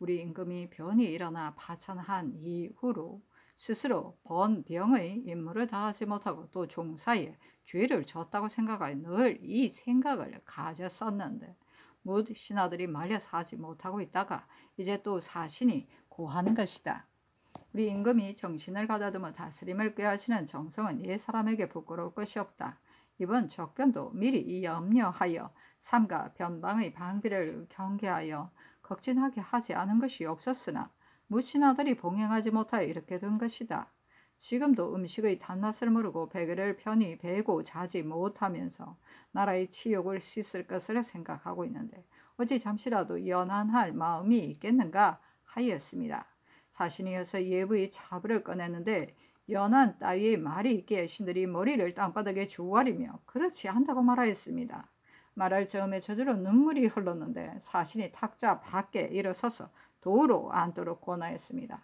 우리 임금이 변이 일어나 파천한 이후로 스스로 본 병의 임무를 다하지 못하고 또 종사에 죄를 졌다고 생각하여 늘 이 생각을 가졌었는데 뭇 신하들이 말려서 하지 못하고 있다가 이제 또 사신이 고하는 것이다. 우리 임금이 정신을 가다듬어 다스림을 꾀하시는 정성은 옛 사람에게 부끄러울 것이 없다. 이번 적변도 미리 염려하여 삼가 변방의 방비를 경계하여 걱진하게 하지 않은 것이 없었으나 무신하들이 봉행하지 못하여 이렇게 된 것이다. 지금도 음식의 단맛을 모르고 베개를 편히 베고 자지 못하면서 나라의 치욕을 씻을 것을 생각하고 있는데 어찌 잠시라도 연한할 마음이 있겠는가 하였습니다. 사신이어서 예부의 차불을 꺼냈는데 연한 따위의 말이 있기에 신들이 머리를 땅바닥에 주워리며 그렇지 않다고 말하였습니다. 말할 즈음에 저절로 눈물이 흘렀는데 사신이 탁자 밖에 일어서서 도로 앉도록 권하였습니다.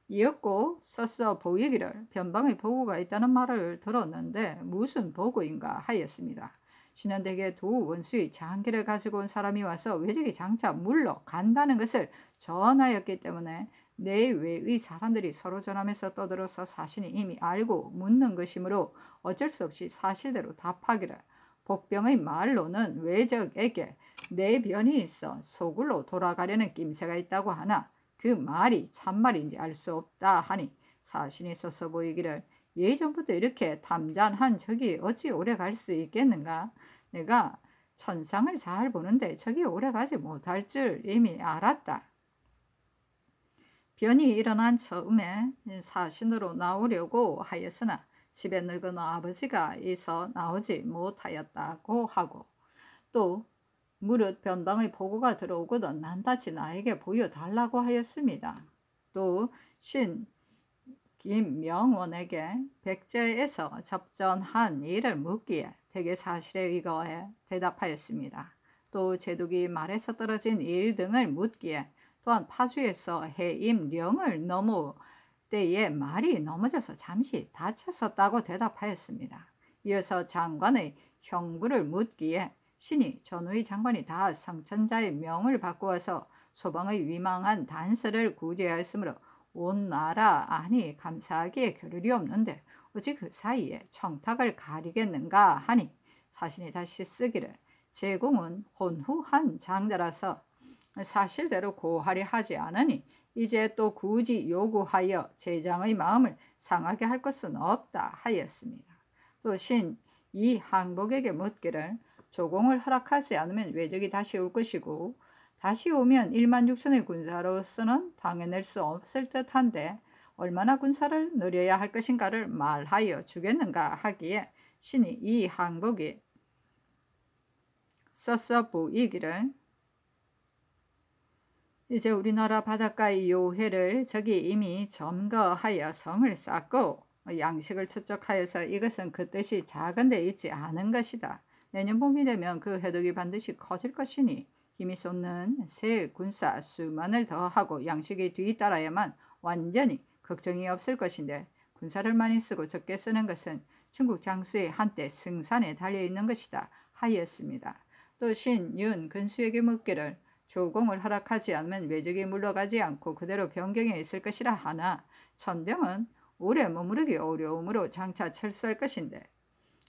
이었고 써서 보이기를 변방의 보고가 있다는 말을 들었는데 무슨 보고인가 하였습니다. 신은 대개 두 원수의 장기를 가지고 온 사람이 와서 외적이 장차 물러간다는 것을 전하였기 때문에 내외의 사람들이 서로 전하면서 떠들어서 사신이 이미 알고 묻는 것이므로 어쩔 수 없이 사실대로 답하기를 복병의 말로는 외적에게 내변이 있어 소굴로 돌아가려는 낌새가 있다고 하나 그 말이 참말인지 알 수 없다 하니 사신이 서서 보이기를 예전부터 이렇게 담잔한 적이 어찌 오래 갈 수 있겠는가? 내가 천상을 잘 보는데 적이 오래 가지 못할 줄 이미 알았다. 변이 일어난 처음에 사신으로 나오려고 하였으나 집에 늙은 아버지가 있어 나오지 못하였다고 하고 또 무릇 변방의 보고가 들어오거든 난다치 나에게 보여달라고 하였습니다. 또 신 김명원에게 백제에서 접전한 일을 묻기에 대개 사실에 의거해 대답하였습니다. 또 제독이 말에서 떨어진 일 등을 묻기에 또한 파주에서 해임령을 넘어 때에 말이 넘어져서 잠시 다쳤었다고 대답하였습니다. 이어서 장관의 형부를 묻기에 신이 전후의 장관이 다 성천자의 명을 바꾸어서 소방의 위망한 단서를 구제하였으므로 온 나라 안이 감사하기에 겨를이 없는데 어찌 그 사이에 청탁을 가리겠는가 하니 사신이 다시 쓰기를 제공은 혼후한 장자라서 사실대로 고하려 하지 않으니 이제 또 굳이 요구하여 제장의 마음을 상하게 할 것은 없다 하였습니다. 또 신 이 항복에게 묻기를 조공을 허락하지 않으면 외적이 다시 올 것이고 다시 오면 1만 6천의 군사로서는 당해낼 수 없을 듯한데 얼마나 군사를 늘려야 할 것인가를 말하여 주겠는가 하기에 신이 이 항복이 써서 보이기를 이제 우리나라 바닷가의 요해를 적이 이미 점거하여 성을 쌓고 양식을 축적하여서 이것은 그 뜻이 작은 데 있지 않은 것이다. 내년 봄이 되면 그 해독이 반드시 커질 것이니 힘이 쏟는 새 군사 수만을 더하고 양식이 뒤따라야만 완전히 걱정이 없을 것인데 군사를 많이 쓰고 적게 쓰는 것은 중국 장수의 한때 승산에 달려있는 것이다 하였습니다. 또 신윤 근수에게 묻기를 조공을 허락하지 않으면 외적이 물러가지 않고 그대로 변경해 있을 것이라 하나 천병은 오래 머무르기 어려움으로 장차 철수할 것인데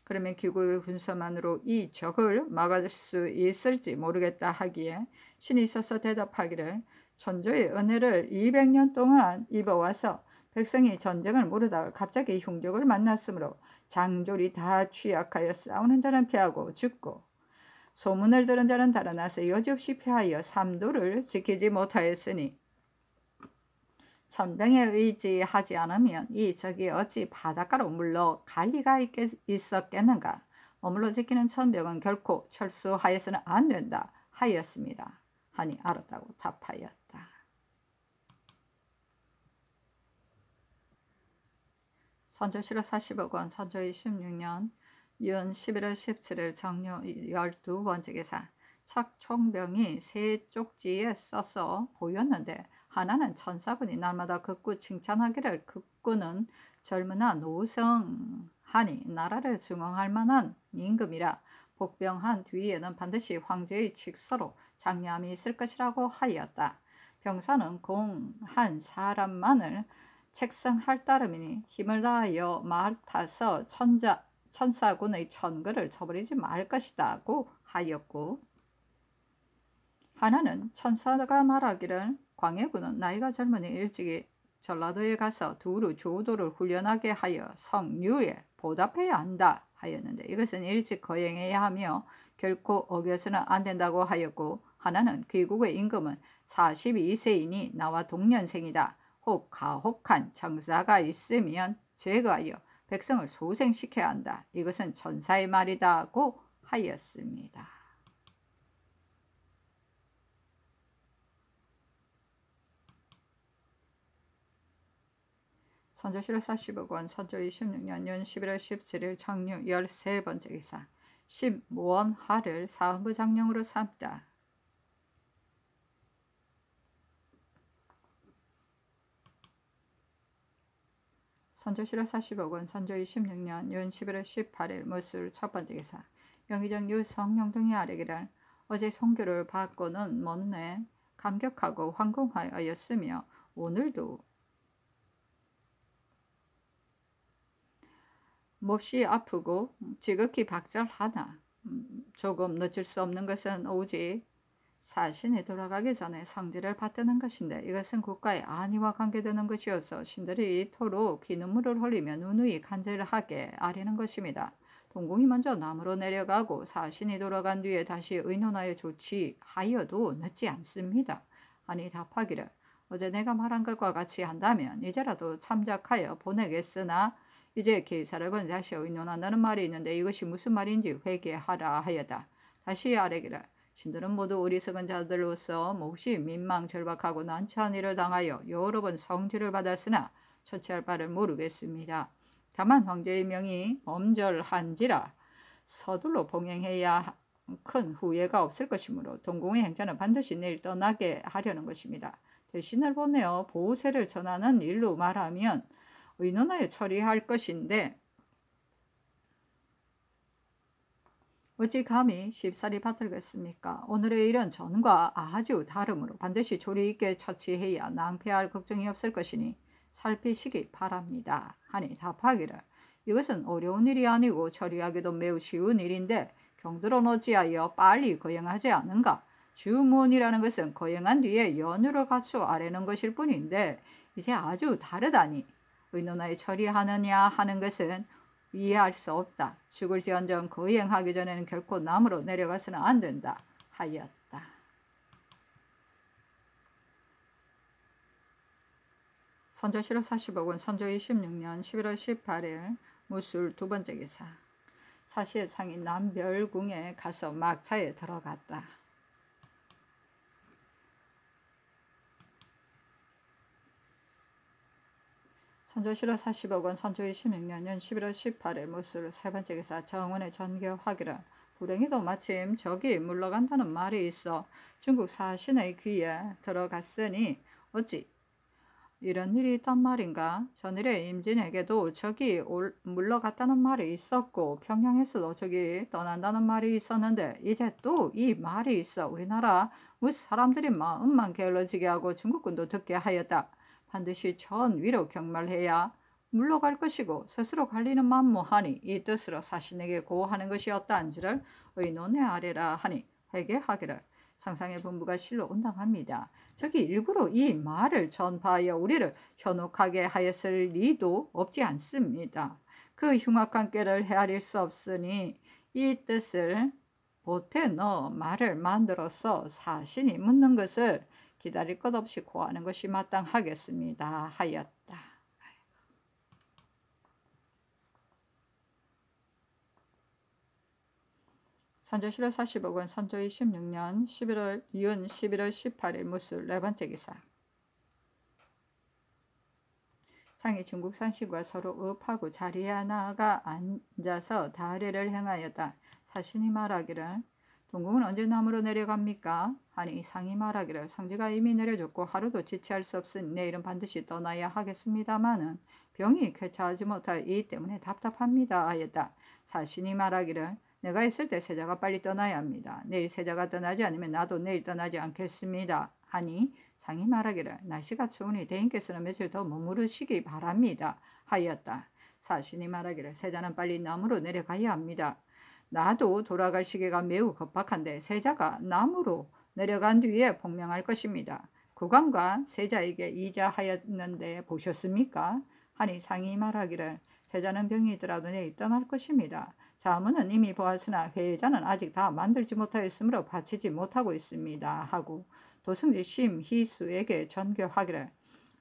그러면 기국의 군사만으로 이 적을 막을 수 있을지 모르겠다 하기에 신이 서서 대답하기를 천조의 은혜를 200년 동안 입어와서 백성이 전쟁을 모르다가 갑자기 흉족을 만났으므로 장졸이 다 취약하여 싸우는 자는 피하고 죽고 소문을 들은 자는 달아나서 여지없이 피하여 삼도를 지키지 못하였으니 천병에 의지하지 않으면 이 적이 어찌 바닷가로 물러갈 리가 있었겠는가. 머물러 지키는 천병은 결코 철수하여서는 안 된다 하였습니다. 하니 알았다고 답하였다. 선조실록 40억 선조 26년 윤 11월 17일 정묘 12번째 계사 첫 총병이 세 쪽지에 써서 보였는데 하나는 천사분이 날마다 극구 칭찬하기를 극구는 젊으나 노성하니 나라를 증언할 만한 임금이라 복병한 뒤에는 반드시 황제의 칙서로 장려함이 있을 것이라고 하였다. 병사는 공 한 사람만을 책성할 따름이니 힘을 다하여 말 타서 천사군의 천거를 쳐버리지 말 것이다고 하였고, 하나는 천사가 말하기를 광해군은 나이가 젊으니 일찍이 전라도에 가서 두루 조도를 훈련하게 하여 성류에 보답해야 한다 하였는데, 이것은 일찍 거행해야 하며 결코 어겨서는 안 된다고 하였고, 하나는 귀국의 임금은 42세이니 나와 동년생이다. 혹 가혹한 정사가 있으면 제거하여 백성을 소생시켜야 한다. 이것은 천사의 말이다고 하였습니다. 선조실록 40억원 선조 26년 년 11월 17일 청류 13번째 기사. 심원하를 사헌부 장령으로 삼다. 선조실록 40억원 선조 26년 년 11월 18일 무술 첫번째 기사. 영의정 유성룡 등이 아뢰기를 어제 송교를 받고는 못내 감격하고 황공하였으며 오늘도 몹시 아프고 지극히 박절하나 조금 늦출 수 없는 것은 오직 사신이 돌아가기 전에 성지를 받드는 것인데, 이것은 국가의 안위와 관계되는 것이어서 신들이 이토록 피눈물을 흘리며 누누이 간절하게 아뢰는 것입니다. 동궁이 먼저 남으로 내려가고 사신이 돌아간 뒤에 다시 의논하여 조치하여도 늦지 않습니다. 아니 답하기를 어제 내가 말한 것과 같이 한다면 이제라도 참작하여 보내겠으나 이제 기사를 보내 다시 의논한다는 말이 있는데 이것이 무슨 말인지 회개하라 하여다. 다시 아뢰기를 신들은 모두 어리석은 자들로서 몹시 민망절박하고 난처한 일을 당하여 여러 번 성지를 받았으나 처치할 바를 모르겠습니다. 다만 황제의 명이 엄절한지라 서둘러 봉행해야 큰 후회가 없을 것이므로 동궁의 행차는 반드시 내일 떠나게 하려는 것입니다. 대신을 보내어 보세를 전하는 일로 말하면 의논하여 처리할 것인데 어찌 감히 쉽사리 받들겠습니까? 오늘의 일은 전과 아주 다르므로 반드시 조리 있게 처치해야 낭패할 걱정이 없을 것이니 살피시기 바랍니다. 하니 답하기를 이것은 어려운 일이 아니고 처리하기도 매우 쉬운 일인데 경들은 어찌하여 빨리 거행하지 않은가? 주문이라는 것은 거행한 뒤에 연유를 갖추어 아뢰는 것일 뿐인데 이제 아주 다르다니 의논하여 처리하느냐 하는 것은 이해할 수 없다. 죽을지언정 거행하기 전에는 결코 남으로 내려가서는 안 된다 하였다. 선조실록 40억원 선조 26년 11월 18일 무술 두번째 기사. 사시의 상이 남별궁에 가서 막차에 들어갔다. 선조실록 40억원 선조 26년 년 11월 18일 무술 세번째 기사. 정원의 전교하기를 불행히도 마침 적이 물러간다는 말이 있어 중국 사신의 귀에 들어갔으니 어찌 이런 일이 있단 말인가? 전일에 임진에게도 적이 물러갔다는 말이 있었고 평양에서도 적이 떠난다는 말이 있었는데 이제 또 이 말이 있어 우리나라 사람들이 마음만 게을러지게 하고 중국군도 듣게 하였다. 반드시 전위로 경멸해야 물러갈 것이고 스스로 갈리는 만무하니 이 뜻으로 사신에게 고하는 것이었다한지를 의논해 아뢰라 하니 회개하기를 상상의 분부가 실로 온당합니다. 저기 일부러 이 말을 전파하여 우리를 현혹하게 하였을 리도 없지 않습니다. 그 흉악한 꾀를 헤아릴 수 없으니 이 뜻을 보태 넣어 말을 만들어서 사신이 묻는 것을 기다릴 것 없이 고하는 것이 마땅하겠습니다 하였다. 선조실록 40억원 선조 26년 11월 18일 무술 네번째 기사. 상이 중국 산신과 서로 업하고 자리에 나가 앉아서 다례를 행하였다. 사신이 말하기를 동궁은 언제 남으로 내려갑니까? 하니 상이 말하기를 성지가 이미 내려졌고 하루도 지체할 수 없으니 내일은 반드시 떠나야 하겠습니다마는 병이 쾌차하지 못하기 때문에 답답합니다 하였다. 사신이 말하기를 내가 있을 때 세자가 빨리 떠나야 합니다. 내일 세자가 떠나지 않으면 나도 내일 떠나지 않겠습니다 하니 상이 말하기를 날씨가 추우니 대인께서는 며칠 더 머무르시기 바랍니다 하였다. 사신이 말하기를 세자는 빨리 남으로 내려가야 합니다. 나도 돌아갈 시기가 매우 급박한데 세자가 남으로 내려간 뒤에 복명할 것입니다. 국왕과 세자에게 이자하였는데 보셨습니까? 하니 상이 말하기를 세자는 병이 있더라도 내일 떠날 것입니다. 자문은 이미 보았으나 회자는 아직 다 만들지 못하였으므로 바치지 못하고 있습니다. 하고 도승지 심희수에게 전교하기를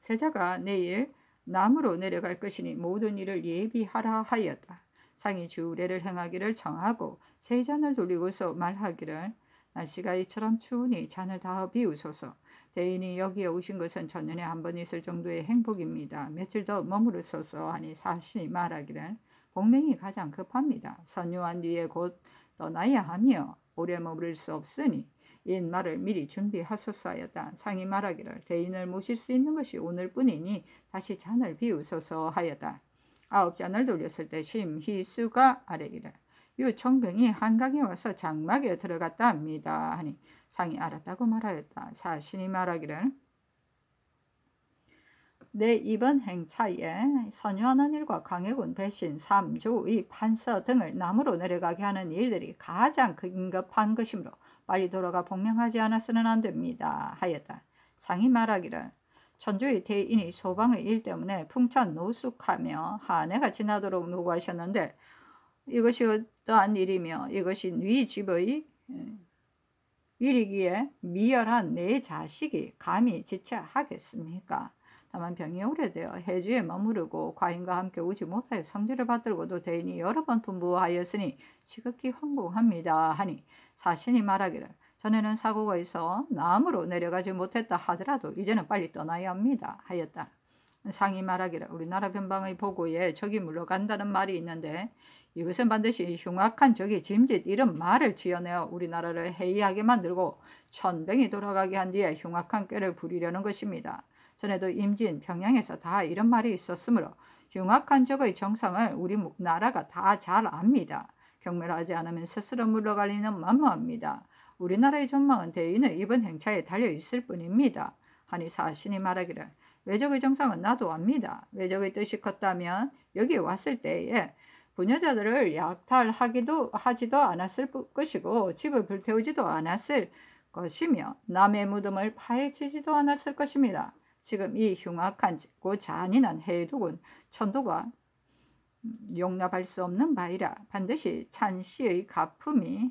세자가 내일 남으로 내려갈 것이니 모든 일을 예비하라 하였다. 상이 주례를 행하기를 청하고 세 잔을 돌리고서 말하기를 날씨가 이처럼 추우니 잔을 다 비우소서. 대인이 여기에 오신 것은 전년에 한 번 있을 정도의 행복입니다. 며칠 더 머무르소서 하니 사신이 말하기를 복명이 가장 급합니다. 선유한 뒤에 곧 떠나야 하며 오래 머무를 수 없으니 이 말을 미리 준비하소서 하였다. 상이 말하기를 대인을 모실 수 있는 것이 오늘뿐이니 다시 잔을 비우소서 하였다. 9잔을 돌렸을 때 심희수가 아뢰기를 유총병이 한강에 와서 장막에 들어갔다 합니다 하니 상이 알았다고 말하였다. 사신이 말하기를 내 이번 행차에 선유하는 일과 광해군 배신, 삼조의 판서 등을 남으로 내려가게 하는 일들이 가장 긴급한 것이므로 빨리 돌아가 복명하지 않았으면 안 됩니다 하였다. 상이 말하기를 천주의 대인이 소방의 일 때문에 풍찬노숙하며 한 해가 지나도록 노구하셨는데 이것이 어떠한 일이며 이것이 네 집의 일이기에 미열한 내 자식이 감히 지체하겠습니까? 다만 병이 오래되어 해주에 머무르고 과인과 함께 오지 못하여 성질을 받들고도 대인이 여러 번 분부하였으니 지극히 황공합니다 하니 사신이 말하기를 전에는 사고가 있어 남으로 내려가지 못했다 하더라도 이제는 빨리 떠나야 합니다 하였다. 상이 말하기를 우리나라 변방의 보고에 적이 물러간다는 말이 있는데 이것은 반드시 흉악한 적이 짐짓 이런 말을 지어내어 우리나라를 해이하게 만들고 천병이 돌아가게 한 뒤에 흉악한 꾀를 부리려는 것입니다. 전에도 임진, 평양에서 다 이런 말이 있었으므로 흉악한 적의 정상을 우리 나라가 다 잘 압니다. 경멸하지 않으면 스스로 물러갈 리는 만무합니다. 우리나라의 전망은 대인의 이번 행차에 달려 있을 뿐입니다. 하니 사신이 말하기를 외적의 정상은 나도 압니다. 외적의 뜻이 컸다면 여기에 왔을 때에 부녀자들을 약탈하지도 않았을 것이고 집을 불태우지도 않았을 것이며 남의 무덤을 파헤치지도 않았을 것입니다. 지금 이 흉악한 고 잔인한 해독은 천도가 용납할 수 없는 바이라 반드시 찬시의 가품이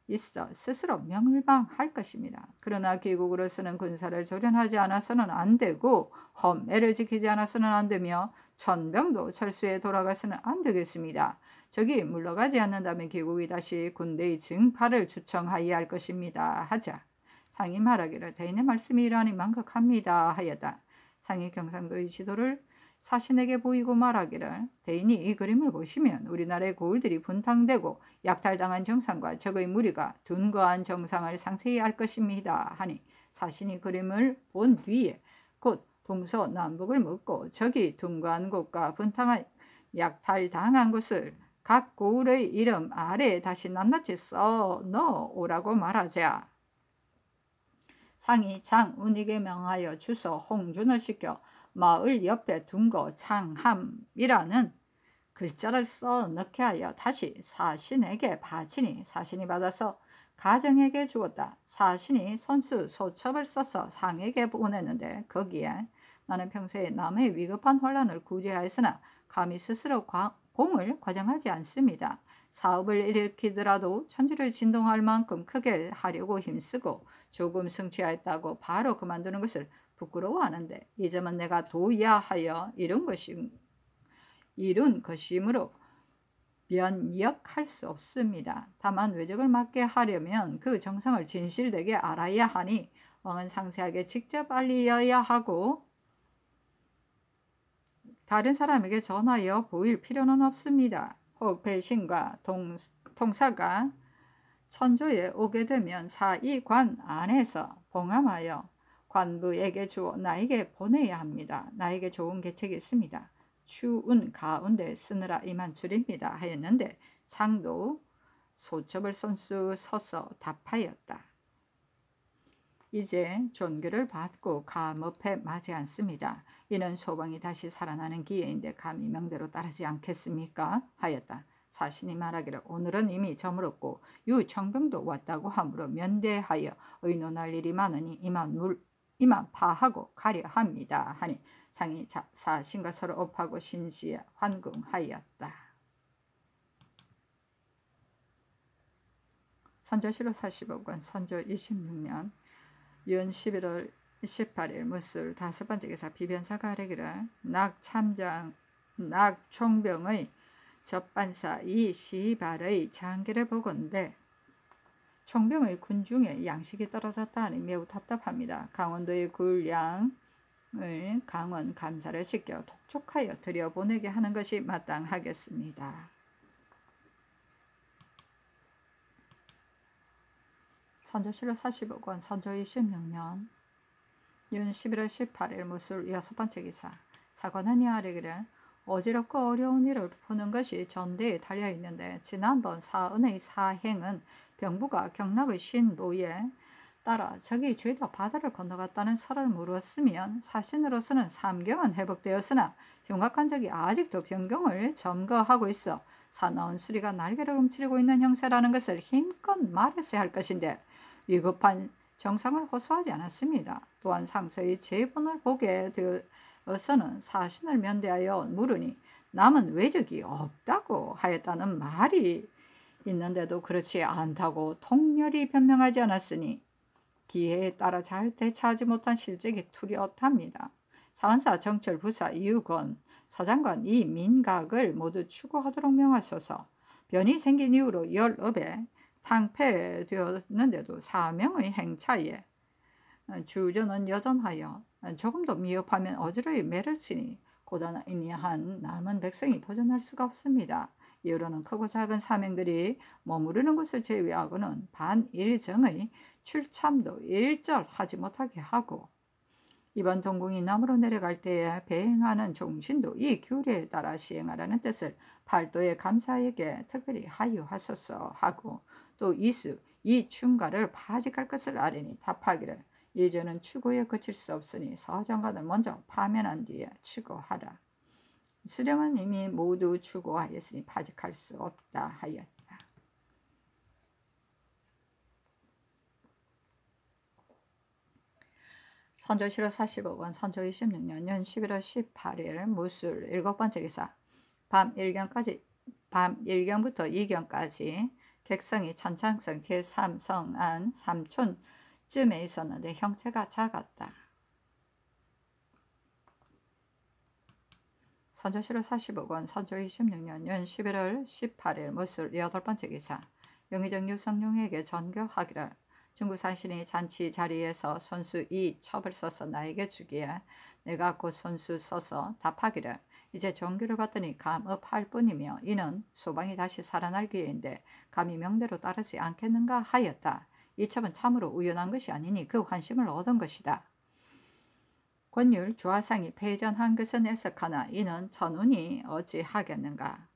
있어 스스로 명을방할 것입니다. 그러나 귀국으로서는 군사를 조련하지 않아서는 안 되고 헌매를 지키지 않아서는 안 되며 천병도 철수에 돌아가서는 안 되겠습니다. 적이 물러가지 않는다면 귀국이 다시 군대의 증파를 주청하여야 할 것입니다. 하자 상이 말하기를 대인의 말씀이 이러하니 망극합니다 하였다. 상이 경상도의 지도를 사신에게 보이고 말하기를 대인이 이 그림을 보시면 우리나라의 고을들이 분탕되고 약탈당한 정상과 적의 무리가 둔거한 정상을 상세히 알 것입니다 하니 사신이 그림을 본 뒤에 곧 동서남북을 묻고 적이 둔거한 곳과 분탕한 약탈당한 곳을 각 고을의 이름 아래에 다시 낱낱이 써 넣어오라고 말하자. 상이 장운익에 명하여 주서 홍준을 시켜 마을 옆에 둔거 창함이라는 글자를 써 넣게 하여 다시 사신에게 바치니 사신이 받아서 가정에게 주었다. 사신이 손수 소첩을 써서 상에게 보냈는데 거기에 나는 평소에 남의 위급한 혼란을 구제하였으나 감히 스스로 공을 과장하지 않습니다. 사업을 일으키더라도 천지를 진동할 만큼 크게 하려고 힘쓰고 조금 성취하였다고 바로 그만두는 것을 부끄러워하는데 이 점은 내가 도야하여 이룬 것이므로 면역할 수 없습니다. 다만 외적을 맡게 하려면 그 정성을 진실되게 알아야 하니 왕은 상세하게 직접 알리어야 하고 다른 사람에게 전하여 보일 필요는 없습니다. 혹 배신과 통사가 천조에 오게 되면 사이관 안에서 봉함하여 관부에게 주어 나에게 보내야 합니다. 나에게 좋은 계책이 있습니다. 추운 가운데 쓰느라 이만 줄입니다 하였는데 상도 소첩을 손수 서서 답하였다. 이제 존귀를 받고 감업해 마지 않습니다. 이는 소방이 다시 살아나는 기회인데 감히 명대로 따르지 않겠습니까? 하였다. 사신이 말하기를 오늘은 이미 저물었고 유청병도 왔다고 하므로 면대하여 의논할 일이 많으니 이만 파하고 가려 합니다. 하니 상이 사신과 서로 업하고 신시에 환궁하였다. 선조실록 45권 선조 26년 연 11월 18일 무술 5번째 기사 비변사가 아뢰기를 낙총병의 접반사 이 시발의 장기를 보건대 총병의 군중에 양식이 떨어졌다 하니 매우 답답합니다. 강원도의 굴량을 강원 감사를 시켜 독촉하여 들여보내게 하는 것이 마땅하겠습니다. 선조실록 45권 선조 26년 연 11월 18일 무술 6번째 기사 사관원이 아뢰기를 어지럽고 어려운 일을 푸는 것이 전대에 달려있는데 지난번 사은의 사행은 병부가 경락의 신부에 따라 적이 죄다 바다를 건너갔다는 설을 물었으면 사신으로서는 삼경은 회복되었으나 흉악한 적이 아직도 변경을 점거하고 있어 사나운 수리가 날개를 움츠리고 있는 형세라는 것을 힘껏 말했어야 할 것인데 위급한 정상을 호소하지 않았습니다. 또한 상서의 제본을 보게 되어서는 사신을 면대하여 물으니 남은 외적이 없다고 하였다는 말이 있는데도 그렇지 않다고 통렬히 변명하지 않았으니 기회에 따라 잘 대처하지 못한 실적이 뚜렷합니다. 사은사 정철 부사 이유건 서장관 이 민각을 모두 추구하도록 명하소서. 변이 생긴 이후로 열업에 탕폐되었는데도 사명의 행차에 주저는 여전하여 조금도 미흡하면 어지러이 매를 치니 고단한 남은 백성이 보존할 수가 없습니다. 이후로는 크고 작은 사명들이 머무르는 곳을 제외하고는 반일정의 출참도 일절하지 못하게 하고 이번 동궁이 남으로 내려갈 때에 배행하는 종신도 이 규례에 따라 시행하라는 뜻을 팔도의 감사에게 특별히 하유하소서 하고 또 이수 이 충가를 파직할 것을 아뢰니 답하기를 이제는 추구에 그칠 수 없으니 서장관을 먼저 파면한 뒤에 추구하라. 수령은 이미 모두 추구하였으니 파직할 수 없다 하였다. 선조실록 45권 선조 26년 연 11월 18일 무술 7번째 기사 밤 1경부터 2경까지 객성이 천창성 제3성안 삼촌쯤에 있었는데 형체가 작았다. 선조실록 45권 선조 26년 연 11월 18일 무술 8번째 기사 영의정 유성룡에게 전교하기를 중구사신이 잔치 자리에서 손수 이 첩을 써서 나에게 주기에 내가 곧 손수 써서 답하기를 이제 종교를 받더니 감업할 뿐이며 이는 소방이 다시 살아날 기회인데 감히 명대로 따르지 않겠는가 하였다. 이 첩은 참으로 우연한 것이 아니니 그 환심을 얻은 것이다. 권율 주하상이 패전한 것은 애석하나 이는 천운이 어찌하겠는가.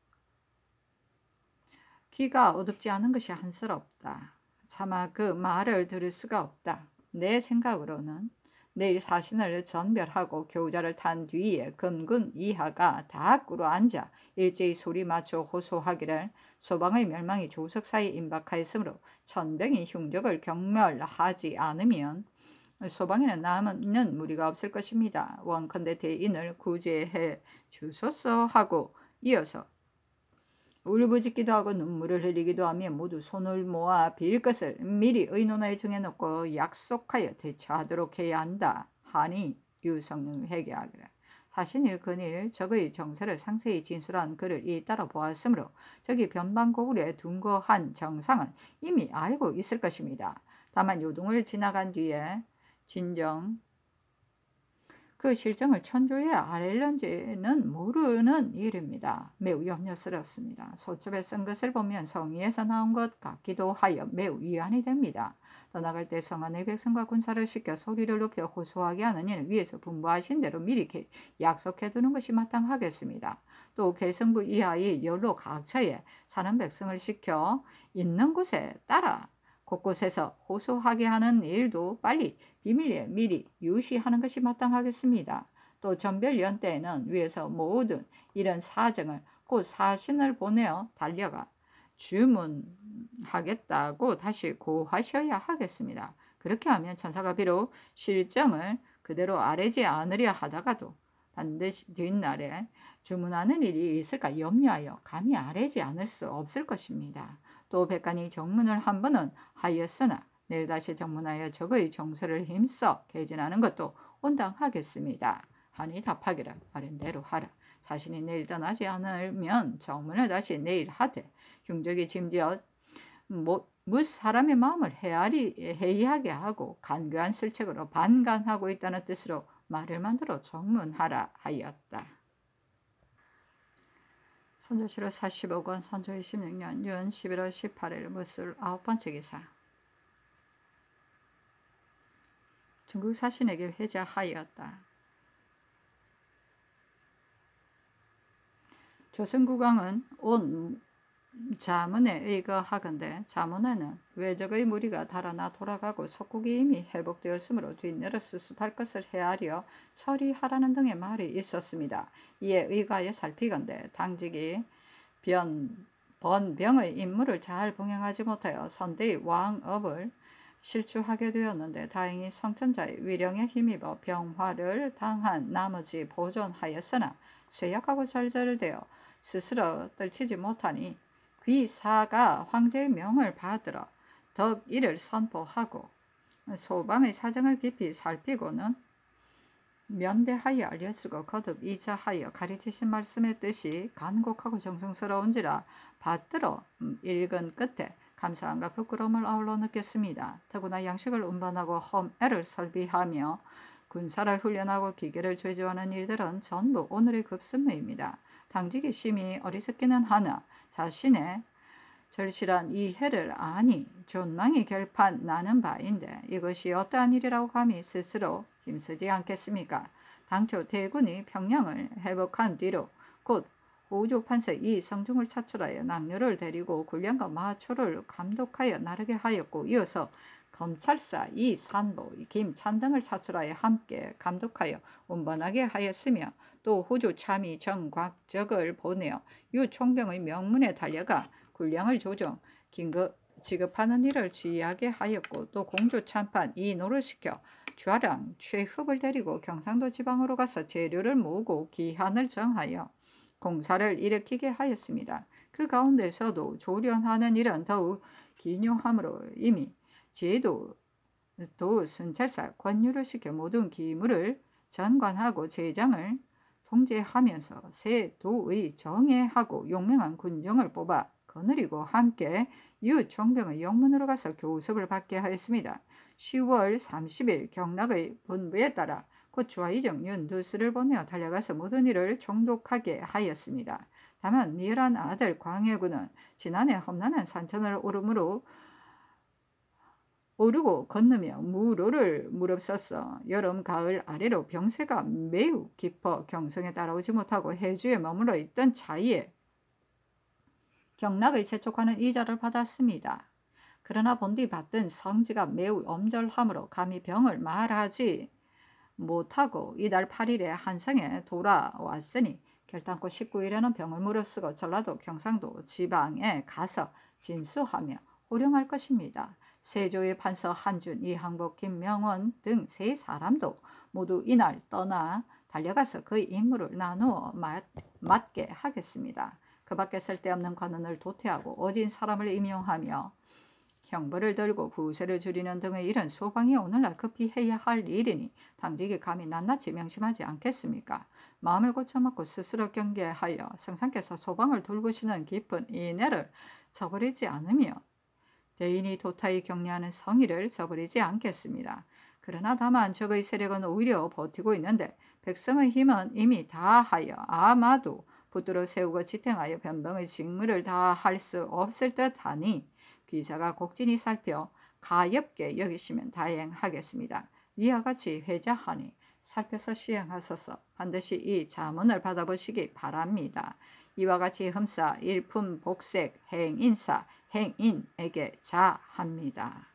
귀가 어둡지 않은 것이 한스럽다. 차마 그 말을 들을 수가 없다. 내 생각으로는 내일 사신을 전별하고 교자를 탄 뒤에 금군 이하가 다 꿇어 앉아 일제히 소리 맞춰 호소하기를 소방의 멸망이 조석사에 임박하였으므로 천병이 흉적을 경멸하지 않으면 소방에는 남는 무리가 없을 것입니다. 원컨대 대인을 구제해 주소서 하고 이어서 울부짖기도 하고 눈물을 흘리기도 하며 모두 손을 모아 빌 것을 미리 의논하여 정해놓고 약속하여 대처하도록 해야 한다 하니 유성룡이 회개하기를 사신일 근일 적의 정세를 상세히 진술한 글을 잇따라 보았으므로 적이 변방고굴에 둔거한 정상은 이미 알고 있을 것입니다. 다만 요동을 지나간 뒤에 진정 그 실정을 천조에 아뢰는지는 모르는 일입니다. 매우 염려스럽습니다. 소첩에 쓴 것을 보면 성의에서 나온 것 같기도 하여 매우 위안이 됩니다. 떠나갈 때 성안의 백성과 군사를 시켜 소리를 높여 호소하게 하는 이는 위에서 분부하신 대로 미리 약속해두는 것이 마땅하겠습니다. 또 개성부 이하의 연로 각처에 사는 백성을 시켜 있는 곳에 따라 곳곳에서 호소하게 하는 일도 빨리 비밀리에 미리 유시하는 것이 마땅하겠습니다. 또 전별연 때에는 위에서 모든 이런 사정을 곧 사신을 보내어 달려가 주문하겠다고 다시 고하셔야 하겠습니다. 그렇게 하면 천사가 비록 실정을 그대로 아뢰지 않으려 하다가도 반드시 뒷날에 주문하는 일이 있을까 염려하여 감히 아뢰지 않을 수 없을 것입니다. 또 백관이 정문을 한 번은 하였으나 내일 다시 정문하여 적의 정서를 힘써 개진하는 것도 온당하겠습니다. 하니 답하기를 바른대로 하라. 자신이 내일 떠나지 않으면 정문을 다시 내일 하되 흉적이 짐지어 뭇 사람의 마음을 해이하게 하고 간교한 슬책으로 반간하고 있다는 뜻으로 말을 만들어 정문하라 하였다. 선조실호 45권 선조 26년 윤 11월 18일 무술 9번째 기사. 중국 사신에게 회자하였다. 조선국왕은 온 자문에 의거하건대 자문에는 외적의 무리가 달아나 돌아가고 속국이 이미 회복되었으므로 뒷내려 수습할 것을 헤아려 처리하라는 등의 말이 있었습니다. 이에 의가에 살피건대 당직이 번병의 임무를 잘 봉행하지 못하여 선대의 왕업을 실추하게 되었는데 다행히 성천자의 위령에 힘입어 병화를 당한 나머지 보존하였으나 쇠약하고 절절되어 스스로 떨치지 못하니 귀사가 황제의 명을 받들어 덕 이를 선포하고 소방의 사정을 깊이 살피고는 면대하여 알려주고 거듭 이자하여 가르치신 말씀의 뜻이 간곡하고 정성스러운지라 받들어 읽은 끝에 감사함과 부끄러움을 아울러 느꼈습니다. 더구나 양식을 운반하고 험애를 설비하며 군사를 훈련하고 기계를 제조하는 일들은 전부 오늘의 급선무입니다. 당직이 심히 어리석기는 하나 자신의 절실한 이 해를 아니 존망이 결판 나는 바인데 이것이 어떠한 일이라고 감히 스스로 힘쓰지 않겠습니까? 당초 대군이 평양을 회복한 뒤로 곧 호조 판서 이성중을 차출하여 낙류를 데리고 군량과 마초를 감독하여 나르게 하였고 이어서 검찰사 이산보 김찬 등을 차출하여 함께 감독하여 운반하게 하였으며 또 호조 참의 정곽적을 보내어 유총병의 명문에 달려가 군량을 조정 긴급 지급하는 일을 지휘하게 하였고 또 공조 참판 이노를 시켜 좌랑 최흡을 데리고 경상도 지방으로 가서 재료를 모으고 기한을 정하여 공사를 일으키게 하였습니다. 그 가운데서도 조련하는 일은 더욱 기묘함으로 이미 제도 도 순찰사 권유를 시켜 모든 기물을 전관하고 제장을 통제하면서 새 도의 정예하고 용맹한 군정을 뽑아 거느리고 함께 유총병의 영문으로 가서 교습을 받게 하였습니다. 10월 30일 경락의 분부에 따라 곧 주하이정 윤두수를 보내어 달려가서 모든 일을 총독하게 하였습니다. 다만 미열한 아들 광해군은 지난해 험난한 산천을 오르고 건너며 무로를 무릅썼어 여름 가을 아래로 병세가 매우 깊어 경성에 따라오지 못하고 해주에 머물러 있던 차이에 경락의 재촉하는 이자를 받았습니다. 그러나 본디 받던 성지가 매우 엄절함으로 감히 병을 말하지 못하고 이달 8일에 한성에 돌아왔으니 결단코 19일에는 병을 무릅쓰고 전라도 경상도 지방에 가서 진수하며 호령할 것입니다. 세조의 판서 한준, 이항복, 김명원 등 세 사람도 모두 이날 떠나 달려가서 그의 임무를 나누어 맡게 하겠습니다. 그 밖에 쓸데없는 관원을 도태하고 어진 사람을 임용하며 형벌을 들고 부세를 줄이는 등의 일은 소방이 오늘날 급히 해야 할 일이니 당직이 감히 낱낱이 명심하지 않겠습니까? 마음을 고쳐먹고 스스로 경계하여 성상께서 소방을 돌보시는 깊은 인애를 저버리지 않으며 대인이 도타히 격려하는 성의를 저버리지 않겠습니다. 그러나 다만 적의 세력은 오히려 버티고 있는데 백성의 힘은 이미 다하여 아마도 붙들어 세우고 지탱하여 변병의 직무를 다할 수 없을 듯하니 귀사가 곡진히 살펴 가엾게 여기시면 다행하겠습니다. 이와 같이 회자하니 살펴서 시행하소서. 반드시 이 자문을 받아보시기 바랍니다. 이와 같이 흠사, 일품, 복색, 행, 인사, 행인에게 자합니다.